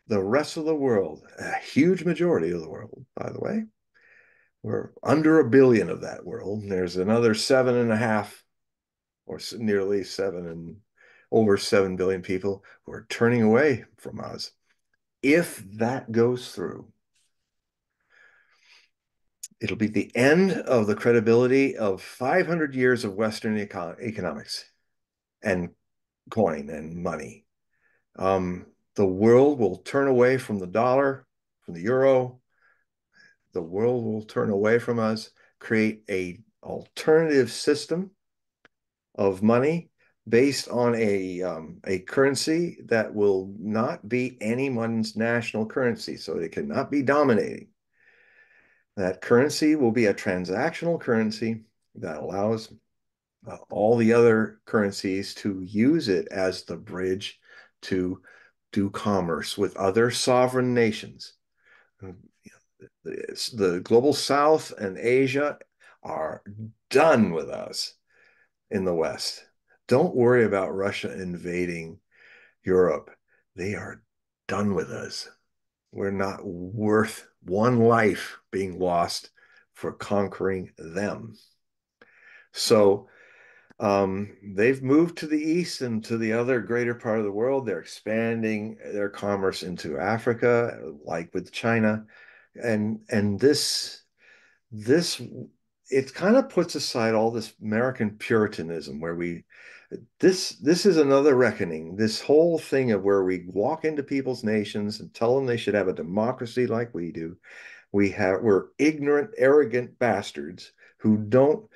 the rest of the world, a huge majority of the world, by the way, we're under 1 billion of that world. There's another 7.5 or nearly over 7 billion people who are turning away from us. If that goes through, it'll be the end of the credibility of 500 years of Western economics and coin and money. The world will turn away from the dollar, from the euro. The world will turn away from us, create a alternative system of money based on a currency that will not be anyone's national currency, so it cannot be dominating. That currency will be a transactional currency that allows all the other currencies to use it as the bridge to do commerce with other sovereign nations. The global South and Asia are done with us in the West. Don't worry about Russia invading Europe. They are done with us. We're not worth one life being lost for conquering them. So they've moved to the east and to the other greater part of the world. They're expanding their commerce into Africa, like with China, and this it kind of puts aside all this American Puritanism where this is another reckoning. This whole thing of where we walk into people's nations and tell them they should have a democracy like we do. We're ignorant, arrogant bastards who don't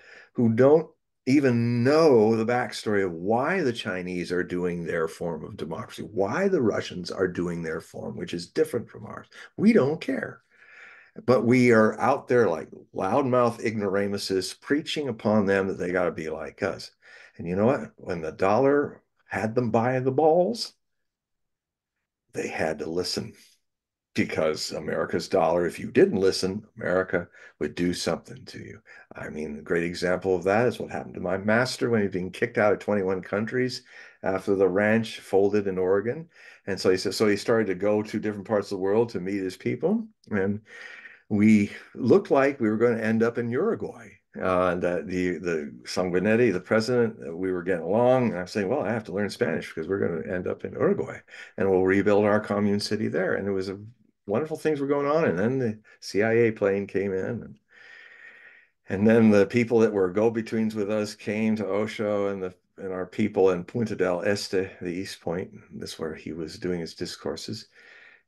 even know the backstory of why the Chinese are doing their form of democracy, why the Russians are doing their form, which is different from ours. We don't care. But we are out there like loudmouth ignoramuses preaching upon them that they got to be like us. And you know what? When the dollar had them by the balls, they had to listen because America's dollar, if you didn't listen, America would do something to you. I mean, a great example of that is what happened to my master when he'd been kicked out of 21 countries after the ranch folded in Oregon. And so he said, so he started to go to different parts of the world to meet his people. And we looked like we were going to end up in Uruguay. And the Sanguinetti, the president, we were getting along. And I'm saying, well, I have to learn Spanish because we're going to end up in Uruguay and we'll rebuild our commune city there. And it was wonderful things were going on. And then the CIA plane came in. And then the people that were go-betweens with us came to Osho and our people in Punta del Este, the East Point. That's where he was doing his discourses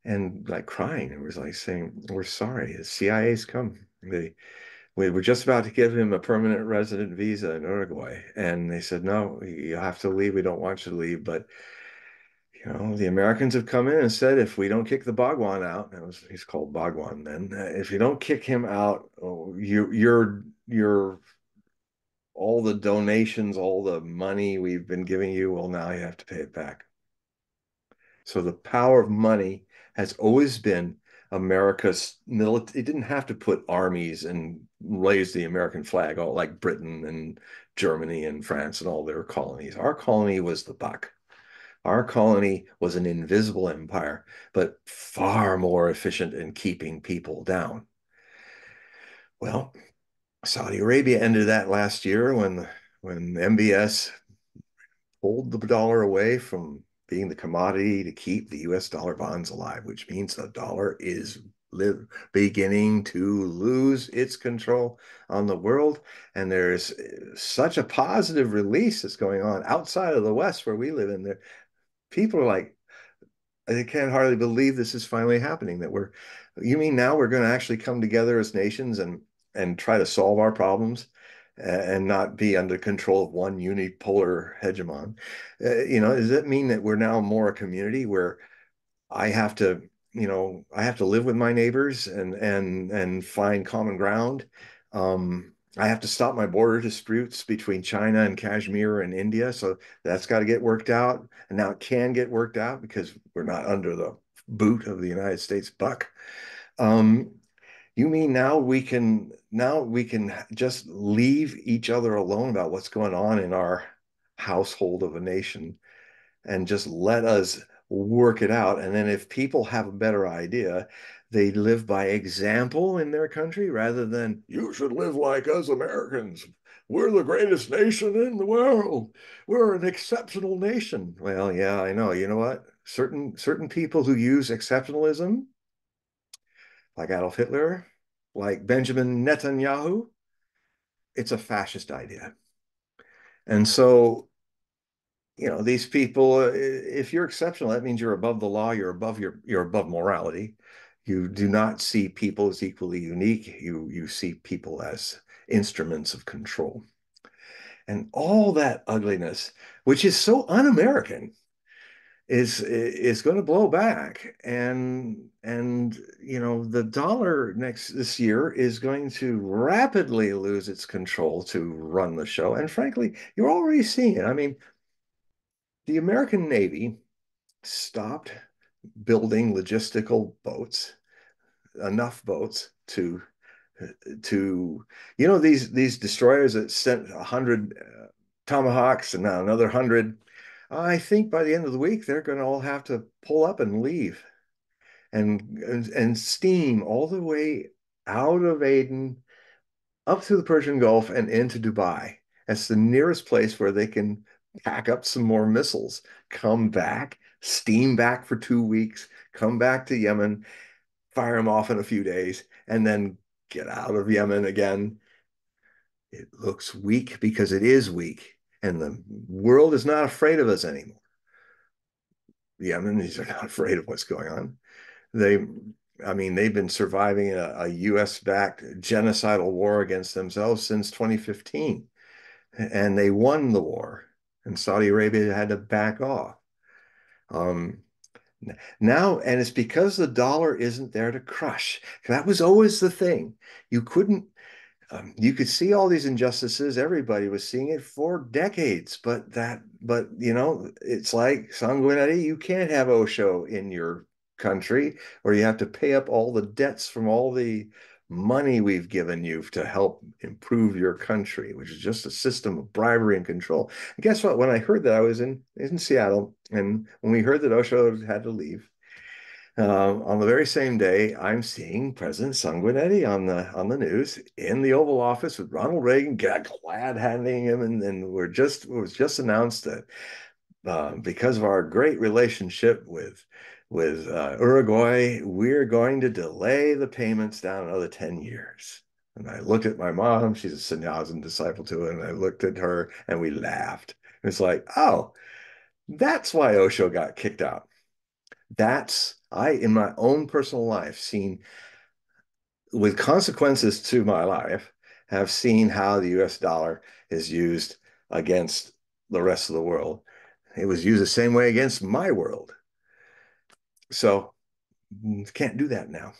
and like crying. It was like saying, we're sorry, the CIA's come. We were just about to give him a permanent resident visa in Uruguay. And they said, no, you have to leave. We don't want you to leave. But, the Americans have come in and said, if we don't kick the Bhagwan out, he's called Bhagwan then, if you don't kick him out, you're all the donations, all the money we've been giving you, well, now you have to pay it back. So the power of money has always been America's military. It didn't have to put armies and raise the American flag, all like Britain and Germany and France and all their colonies. Our colony was the buck. Our colony was an invisible empire, but far more efficient in keeping people down. Well, Saudi Arabia ended that last year when MBS pulled the dollar away from being the commodity to keep the US dollar bonds alive, which means the dollar is beginning to lose its control on the world. And there's such a positive release that's going on outside of the West where we live in there. People are like, they can't hardly believe this is finally happening, you mean now we're going to actually come together as nations and try to solve our problems and not be under control of one unipolar hegemon? Does that mean that we're now more a community where I have to, I have to live with my neighbors and find common ground? I have to stop my border disputes between China and Kashmir and India. So that's got to get worked out. And now it can get worked out because we're not under the boot of the United States buck. Um, you mean now we can just leave each other alone about what's going on in our household of a nation and just let us work it out. And then if people have a better idea, they live by example in their country rather than you should live like us Americans. we're the greatest nation in the world. We're an exceptional nation. Well, yeah, I know. You know what? Certain people who use exceptionalism, like Adolf Hitler, like Benjamin Netanyahu, it's a fascist idea. And so, these people, if you're exceptional, that means you're above the law, you're above morality. You do not see people as equally unique. You see people as instruments of control. And all that ugliness, which is so un-American, is going to blow back. And the dollar this year is going to rapidly lose its control to run the show. And frankly, you're already seeing it. I mean, the American Navy stopped building logistical boats, enough boats to these destroyers that sent 100 Tomahawks and now another 100. I think by the end of the week they're going to all have to pull up and leave and steam all the way out of Aden up through the Persian Gulf and into Dubai. That's the nearest place where they can pack up some more missiles, come back, steam back for 2 weeks, come back to Yemen, fire them off in a few days, and then get out of Yemen again. It looks weak because it is weak, and the world is not afraid of us anymore. The Yemenis are not afraid of what's going on. They, I mean, they've been surviving a US-backed genocidal war against themselves since 2015, and they won the war, and Saudi Arabia had to back off. Um, Now, and it's because the dollar isn't there to crush. That was always the thing. You couldn't you could see all these injustices. Everybody was seeing it for decades, but it's like Sanguinetti. You can't have Osho in your country, or you have to pay up all the debts from all the money we've given you to help improve your country, which is just a system of bribery and control. And guess what? When I heard that, I was in Seattle, and when we heard that Osho had to leave, on the very same day, I'm seeing President Sanguinetti on the news in the Oval Office with Ronald Reagan, glad handing him, and it was just announced that because of our great relationship with Uruguay, we're going to delay the payments down another 10 years. And I looked at my mom; she's a Sannyasins disciple too, and I looked at her, and we laughed. It's like, oh, that's why Osho got kicked out. In my own personal life, seen with consequences to my life, have seen how the US dollar is used against the rest of the world. It was used the same way against my world. So can't do that now.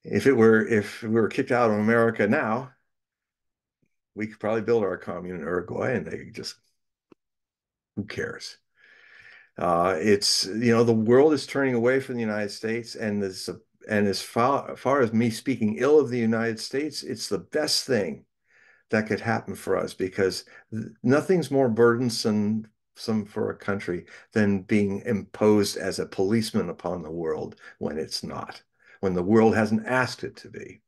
If we were kicked out of America now, we could probably build our commune in Uruguay, and they just, who cares? It's the world is turning away from the United States, and as far as me speaking ill of the United States, it's the best thing that could happen for us, because nothing's more burdensome for a country than being imposed as a policeman upon the world when it's not, when the world hasn't asked it to be.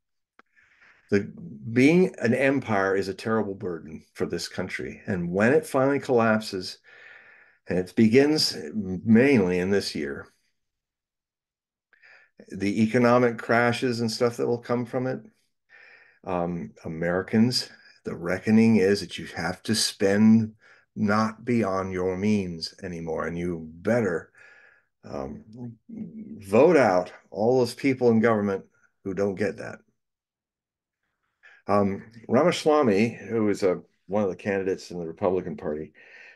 Being an empire is a terrible burden for this country, and when it finally collapses, and it begins mainly in this year, the economic crashes and stuff that will come from it. Americans, the reckoning is that you have to spend not beyond your means anymore, and you better vote out all those people in government who don't get that. Ramaswamy, who is one of the candidates in the Republican Party,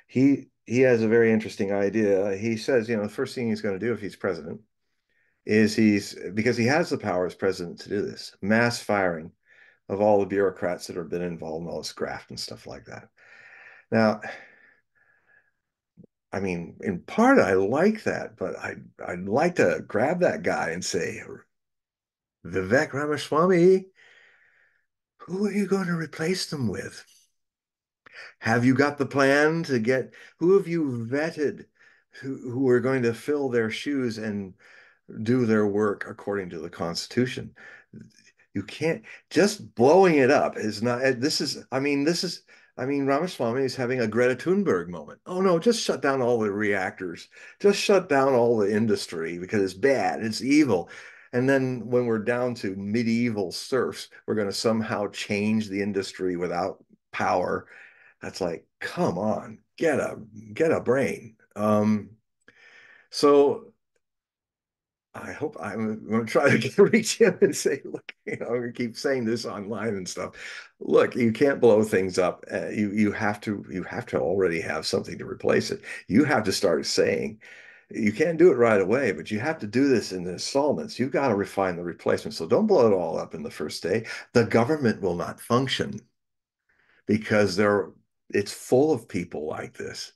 he has a very interesting idea. He says, the first thing he's going to do if he's president is because he has the power as president to do this, mass firing of all the bureaucrats that have been involved in all this graft and stuff like that. Now, I mean, in part, I like that, but I'd like to grab that guy and say, Vivek Ramaswamy, who are you going to replace them with? Have you got the plan to who have you vetted who are going to fill their shoes and do their work according to the Constitution? You can't just blowing it up is not this is I mean Ramaswamy is having a Greta Thunberg moment. Oh no, just shut down all the reactors. Just shut down all the industry because it's bad, it's evil. And then when we're down to medieval serfs, we're going to somehow change the industry without power. That's like, come on, get a brain. So I hope I'm going to try to reach him and say, look, I'm going to keep saying this online and stuff. Look, you can't blow things up. You have to already have something to replace it. You have to start saying, you can't do it right away, but you have to do this in installments. You've got to refine the replacement. So don't blow it all up in the first day. The government will not function because it's full of people like this.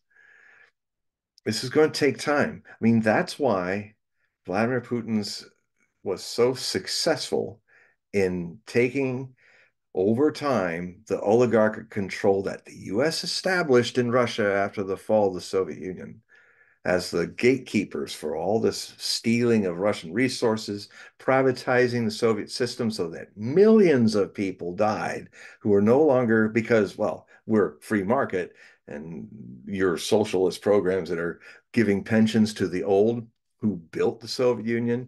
This is going to take time. I mean, that's why Vladimir Putin's was so successful in taking over time the oligarchic control that the US established in Russia after the fall of the Soviet Union as the gatekeepers for all this stealing of Russian resources, privatizing the Soviet system so that millions of people died who are no longer, because, well, we're free market and your socialist programs that are giving pensions to the old who built the Soviet Union,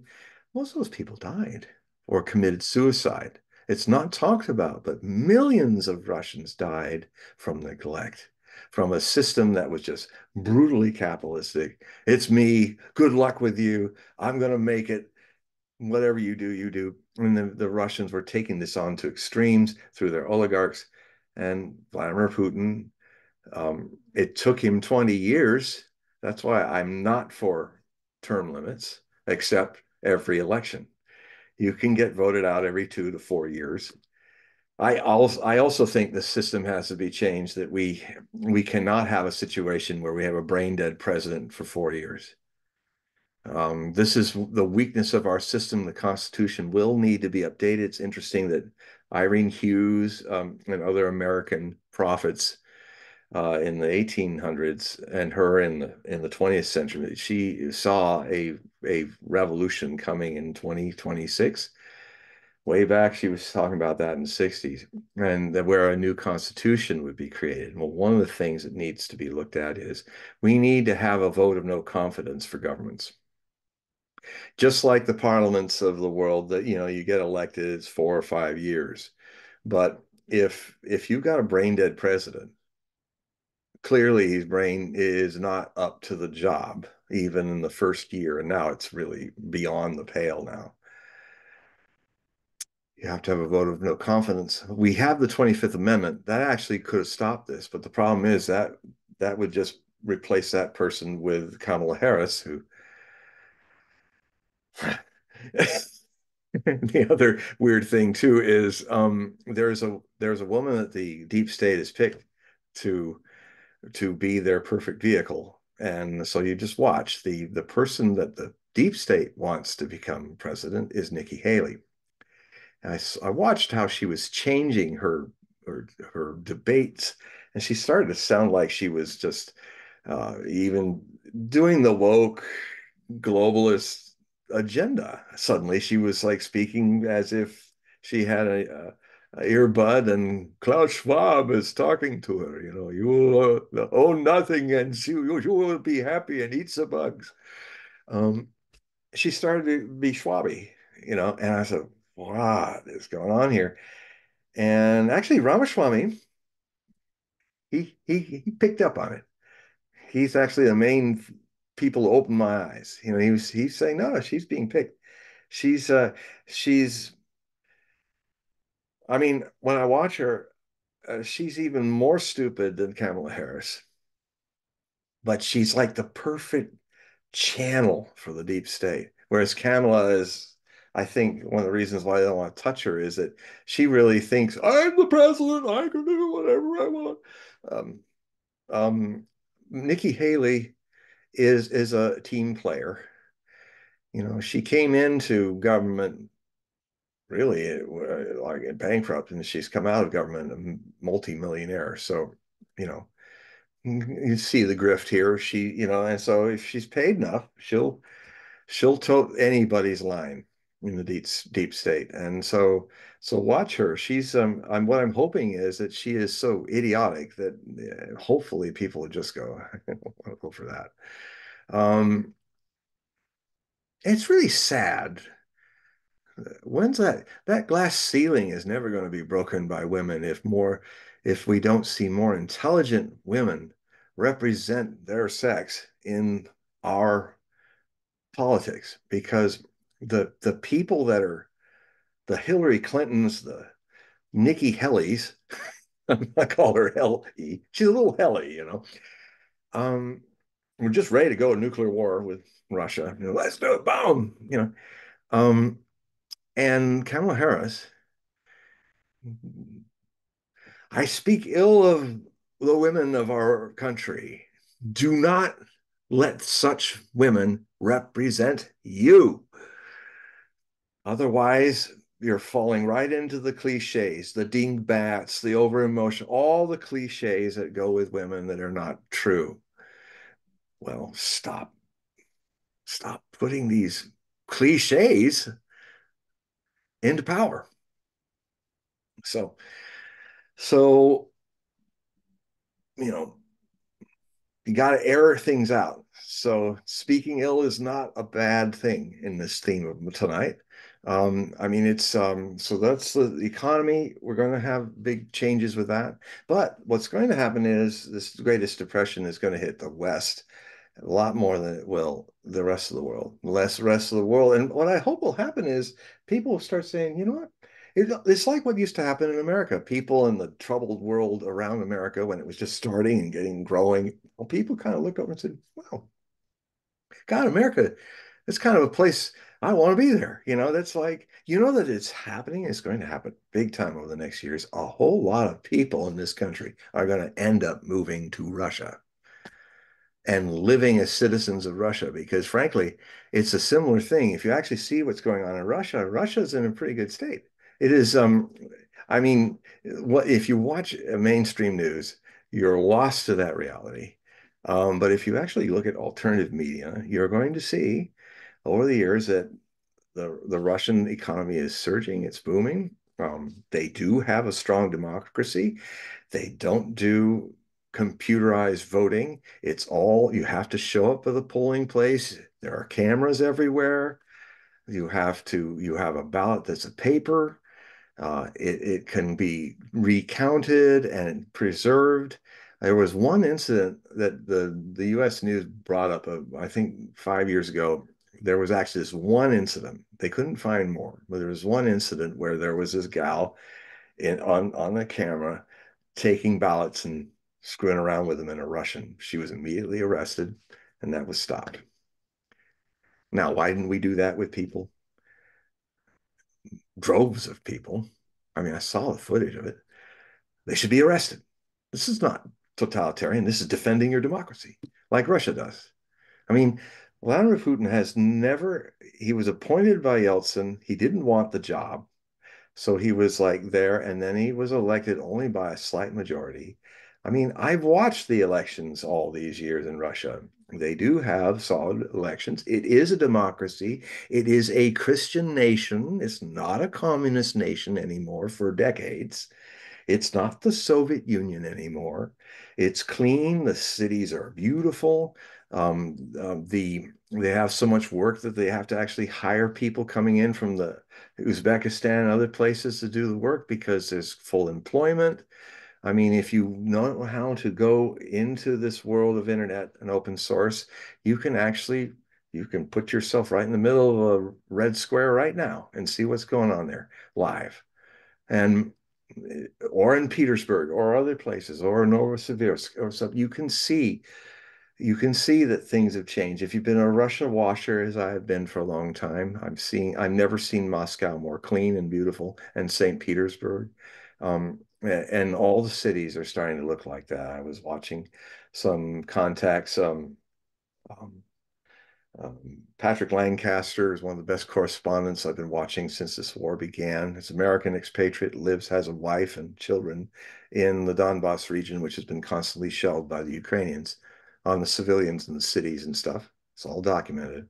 most of those people died or committed suicide. It's not talked about, but millions of Russians died from neglect, from a system that was just brutally capitalistic. It's me. Good luck with you. I'm going to make it. Whatever you do, you do. And the Russians were taking this on to extremes through their oligarchs. And Vladimir Putin, it took him 20 years. That's why I'm not for term limits, except every election. You can get voted out every 2 to 4 years. I also think the system has to be changed that we cannot have a situation where we have a brain dead president for 4 years. This is the weakness of our system. The Constitution will need to be updated. It's interesting that Irene Hughes and other American prophets in the 1800s and her in the 20th century, she saw a revolution coming in 2026. Way back, she was talking about that in the 60s, and that where a new constitution would be created. Well, one of the things that needs to be looked at is we need to have a vote of no confidence for governments. Just like the parliaments of the world that, you get elected, it's 4 or 5 years. But if you've got a brain dead president, clearly his brain is not up to the job, even in the first year. And now it's really beyond the pale now. You have to have a vote of no confidence. We have the 25th Amendment. That actually could have stopped this, but the problem is that would just replace that person with Kamala Harris, who the other weird thing too is there's a woman that the deep state has picked to be their perfect vehicle. And so you just watch the person that the deep state wants to become president is Nikki Haley. I watched how she was changing her debates, and she started to sound like she was just even doing the woke globalist agenda. Suddenly, she was like speaking as if she had a earbud, and Klaus Schwab is talking to her. You will own nothing, and you will be happy and eat the bugs. Um, she started to be Schwabby, and I said, what is going on here? And actually, Ramaswamy, he picked up on it. He's actually the main people who opened my eyes. He's saying, no, she's being picked. She's she's I mean, when I watch her, she's even more stupid than Kamala Harris, but she's like the perfect channel for the deep state. Whereas Kamala is, I think one of the reasons why they don't want to touch her is that she really thinks, I'm the president, I can do whatever I want. Um, Nikki Haley is a team player. She came into government really like bankrupt, and she's come out of government a multi-millionaire. So, you know, you see the grift here. And so if she's paid enough, she'll tote anybody's line. in the deep state. And so watch her. She's what I'm hoping is that she is so idiotic that hopefully people would just go, I'll go for that. It's really sad. When's that glass ceiling is never going to be broken by women if we don't see more intelligent women represent their sex in our politics, because the people that are the Hillary Clintons, the Nikki Hellys, I call her Helly. She's a little Helly, you know. We're just ready to go to nuclear war with Russia. You know, let's do it, boom. You know, and Kamala Harris. I speak ill of the women of our country. Do not let such women represent you. Otherwise, you're falling right into the cliches, the dingbats, the over emotion, all the cliches that go with women that are not true. Well, stop putting these cliches into power. So, so, you know, you got to air things out. So speaking ill is not a bad thing in this theme of tonight. I mean, it's so that's the economy. We're going to have big changes with that. But what's going to happen is this greatest depression is going to hit the West a lot more than it will the rest of the world, less rest of the world. And what I hope will happen is people will start saying, you know what? It's like what used to happen in America. People in the troubled world around America when it was just starting and getting growing, well, people kind of looked over and said, wow, God, America, it's kind of a place I want to be there. You know, that's like, you know that it's happening. It's going to happen big time over the next years. A whole lot of people in this country are going to end up moving to Russia and living as citizens of Russia, because frankly, it's a similar thing. If you actually see what's going on in Russia, Russia's in a pretty good state. It is, I mean, what if you watch mainstream news, you're lost to that reality. But if you actually look at alternative media, you're going to see over the years that the Russian economy is surging, it's booming. They do have a strong democracy. They don't do computerized voting. It's all you have to show up at the polling place. There are cameras everywhere. You have a ballot that's a paper. It can be recounted and preserved. There was one incident that the U.S. News brought up, I think 5 years ago. There was actually this one incident. They couldn't find more, but there was one incident where there was this gal on the camera taking ballots and screwing around with them in a Russian. She was immediately arrested, and that was stopped. Now, why didn't we do that with people? Droves of people. I mean, I saw the footage of it. They should be arrested. This is not totalitarian. This is defending your democracy, like Russia does. I mean, Vladimir Putin has never, he was appointed by Yeltsin. He didn't want the job. So he was like there, and then he was elected only by a slight majority. I mean, I've watched the elections all these years in Russia. They do have solid elections. It is a democracy. It is a Christian nation. It's not a communist nation anymore for decades. It's not the Soviet Union anymore. It's clean. The cities are beautiful. They have so much work that they have to actually hire people coming in from the Uzbekistan and other places to do the work because there's full employment. I mean, if you know how to go into this world of internet and open source, you can put yourself right in the middle of a red square right now and see what's going on there live. And or in Petersburg or other places or Novosibirsk or something, you can see that things have changed. If you've been a Russia washer, as I have been for a long time, I've never seen Moscow more clean and beautiful, and St. Petersburg. And all the cities are starting to look like that. I was watching some contacts. Um, Patrick Lancaster is one of the best correspondents I've been watching since this war began. He's an American expatriate, has a wife and children in the Donbass region, which has been constantly shelled by the Ukrainians on the civilians and the cities and stuff. It's all documented.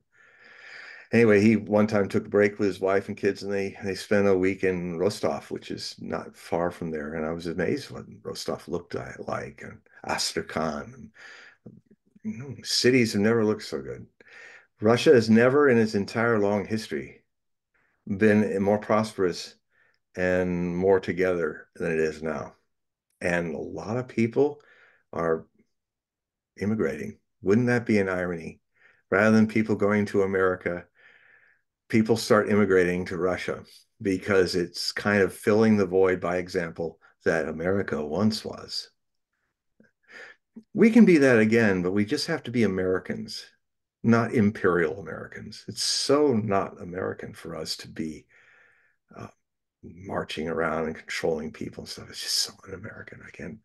Anyway, he one time took a break with his wife and kids, and they spent a week in Rostov, which is not far from there. And I was amazed what Rostov looked like, and Astrakhan. And, cities have never looked so good. Russia has never, in its entire long history, been more prosperous and more together than it is now. And a lot of people are immigrating. Wouldn't that be an irony? Rather than people going to America, people start immigrating to Russia because it's kind of filling the void by example that America once was. We can be that again, but we just have to be Americans, not imperial Americans. It's so not American for us to be uh, marching around and controlling people and stuff. It's just so un-American. I can't.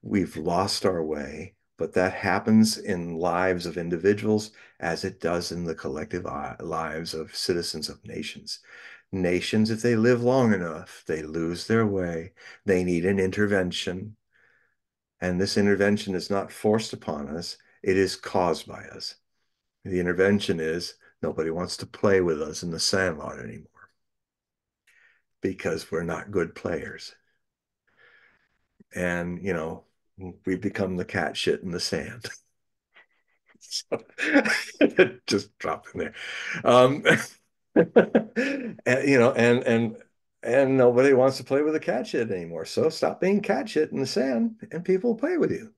We've lost our way, but that happens in lives of individuals as it does in the collective lives of citizens of nations. Nations, if they live long enough, they lose their way. They need an intervention. And this intervention is not forced upon us, it is caused by us. The intervention is nobody wants to play with us in the sandlot anymore because we're not good players. And, we become the cat shit in the sand. So, just drop in there. And, and nobody wants to play with the cat shit anymore. So stop being cat shit in the sand and people will play with you.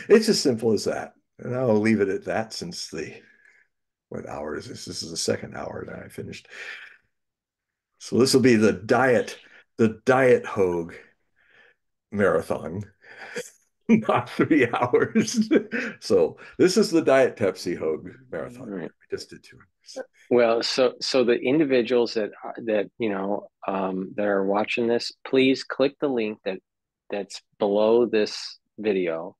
It's as simple as that. And I'll leave it at that since what hour is this? This is the second hour that I finished. So this will be the diet Hogue marathon, not 3 hours. So this is the Diet Pepsi Hogue marathon. Right. We just did 2 hours. Well, so the individuals that are watching this, please click the link that's below this video,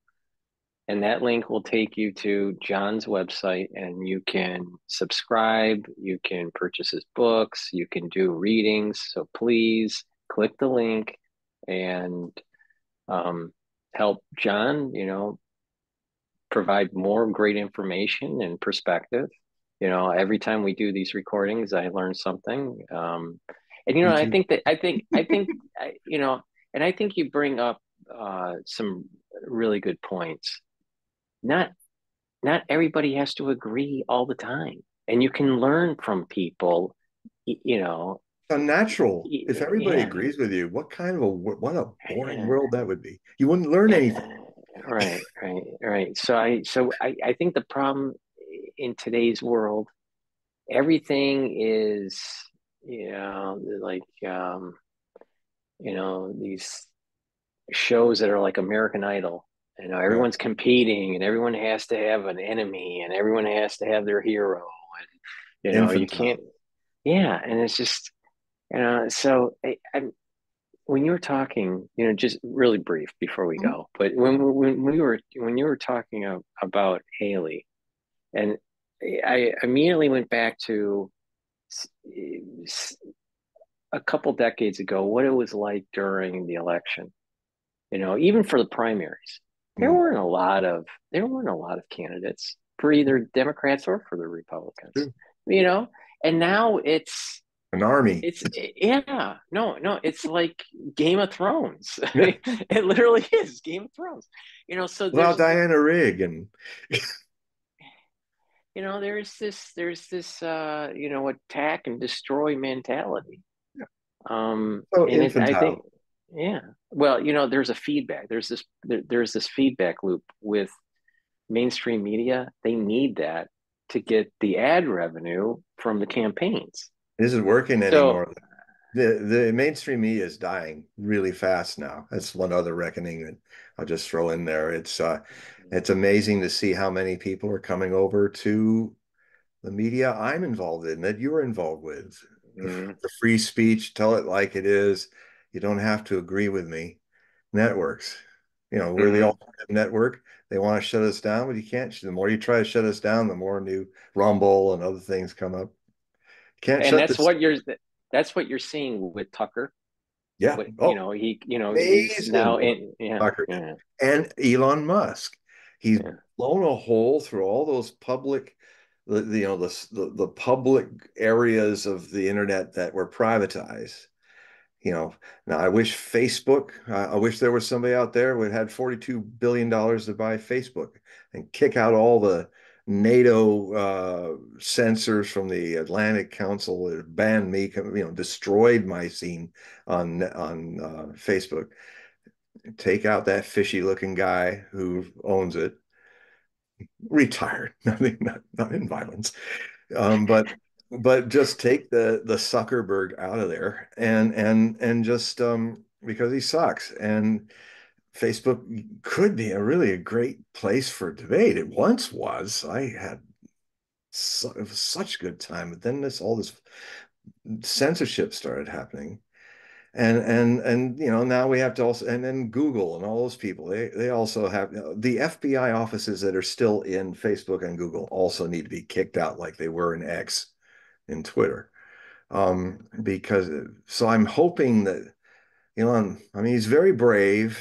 and that link will take you to John's website, and you can subscribe, you can purchase his books, you can do readings. So please click the link and help John, provide more great information and perspective. Every time we do these recordings, I learn something. And Me I too. think that and I think you bring up some really good points. Not not everybody has to agree all the time, and you can learn from people. You know, Unnatural. If everybody yeah, agrees with you, what a boring yeah, world that would be. You wouldn't learn anything. right, right, right. So I think the problem in today's world, everything is, like, these shows that are like American Idol. Yeah. Everyone's competing, and everyone has to have an enemy, and everyone has to have their hero, and you Infantile. can't. Yeah, and it's just, so when you were talking, just really brief before we go, but when you were talking about Haley, and I immediately went back to a couple decades ago what it was like during the election. Even for the primaries, there Mm, weren't a lot of there weren't a lot of candidates for either Democrats or for the Republicans. true. You know, and now An army. it's yeah, no, it's like Game of Thrones. Yeah. It literally is Game of Thrones. So Without Diana Rigg and there's this attack and destroy mentality. so And I think, infantile. yeah. Well, there's a feedback. There's this feedback loop with mainstream media. They need that to get the ad revenue from the campaigns. It isn't working So, anymore. The mainstream media is dying really fast now. That's one other reckoning that I'll just throw in there. It's amazing to see how many people are coming over to the media I'm involved in, that you're involved with. mm, The free speech, tell it like it is. You don't have to agree with me. Networks. We're the mm. alternative network. They want to shut us down, but you can't. The more you try to shut us down, the more new Rumble and other things come up. You can't And shut this. that's what you're seeing with Tucker. Yeah. What Oh, he's amazing now what in. Yeah, Tucker did. yeah, And Elon Musk. He's yeah. blown a hole through all those public, the public areas of the internet that were privatized. Now I wish Facebook, I wish there was somebody out there who had $42 billion to buy Facebook and kick out all the NATO censors from the Atlantic Council that banned me, destroyed my scene on Facebook. Take out that fishy looking guy who owns it, retired, not in violence. But just take the Zuckerberg out of there and just because he sucks. And Facebook could be a great place for debate. It once was. I had such a good time, but then all this censorship started happening. And now we have to also, and then Google and all those people, they also have, the FBI offices that are still in Facebook and Google also need to be kicked out like they were in X, in Twitter. Because so I'm hoping that Elon, I mean, he's very brave.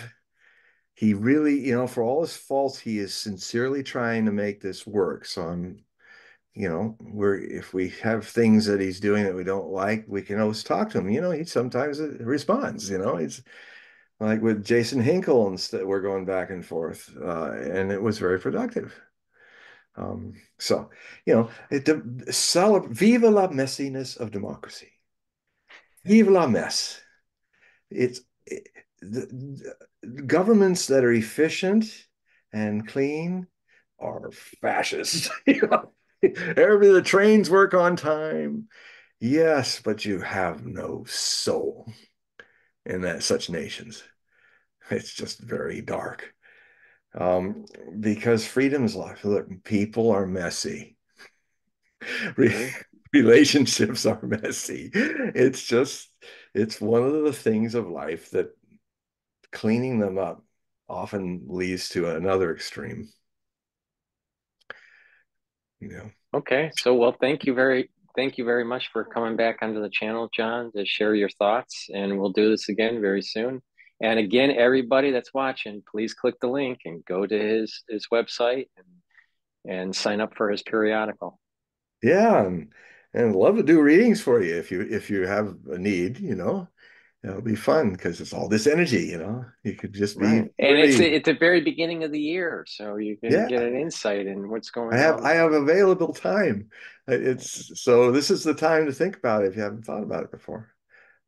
He really, for all his faults, he is sincerely trying to make this work. So we're if we have things that he's doing that we don't like, we can always talk to him. He sometimes responds. He's like with Jason Hinkle, and we're going back and forth, and it was very productive. So viva la messiness of democracy. Vive la mess. It's the governments that are efficient and clean are fascist. The trains work on time. Yes, but you have no soul in such nations. It's just very dark. Um, because freedom is life. Look, people are messy. Agree. Relationships are messy. It's one of the things of life that cleaning them up often leads to another extreme. You know. Okay. So, well, thank you very much for coming back onto the channel, John, to share your thoughts. And we'll do this again very soon. And again, everybody that's watching, please click the link and go to his website and sign up for his periodical. Yeah, and love to do readings for you if you have a need, It'll be fun because it's all this energy. You could just be Right. you And and it's me. at the very beginning of the year, so you can Yeah, get an insight in what's I going have on. I have available time. It's so this is the time to think about it if you haven't thought about it before. All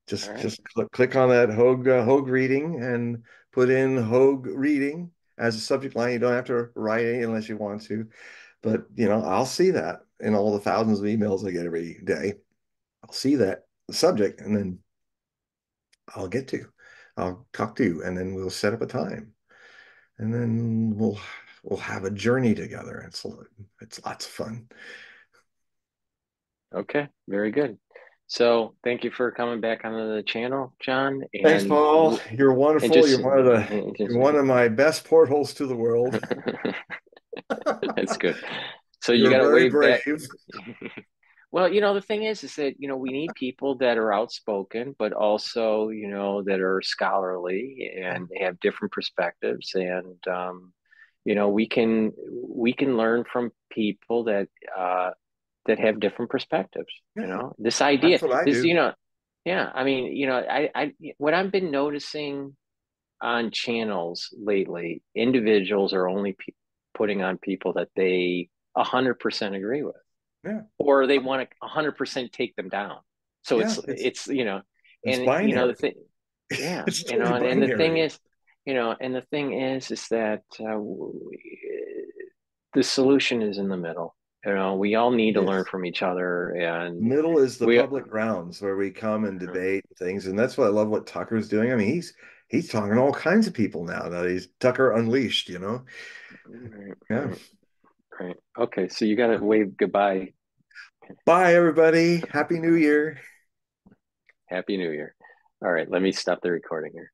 Just right. just click on that Hogue reading and put in Hogue reading as a subject line. You don't have to write any unless you want to, but I'll see that in all the thousands of emails I get every day. I'll see that subject and then I'll get to. I'll talk to you and then we'll set up a time and then we'll have a journey together. It's lots of fun. Okay. Very good. So thank you for coming back onto the channel, John. Thanks, Paul. You're And wonderful. just, You're one of my best portholes to the world. that's good. So you You're got to very wave back. brave. Well, the thing is that, we need people that are outspoken, but also, that are scholarly and have different perspectives. And, we can learn from people that have different perspectives. Yeah, This that's idea, what I this, do. yeah, I mean, what I've been noticing on channels lately, individuals are only putting on people that they 100% agree with, Yeah, or they want to 100% take them down. So yeah. it's It's and the binary. thing, yeah, It's totally and the thing binary. is, is that the solution is in the middle. We all need to It learn is. from each other, and Middle is the we, public grounds where we come and debate things, and that's what I love what Tucker's doing. I mean, he's talking to all kinds of people now that he's Tucker Unleashed. right, Yeah. right, right. Okay, so you got to wave goodbye. Bye, everybody. Happy New Year. Happy New Year. All right, let me stop the recording here.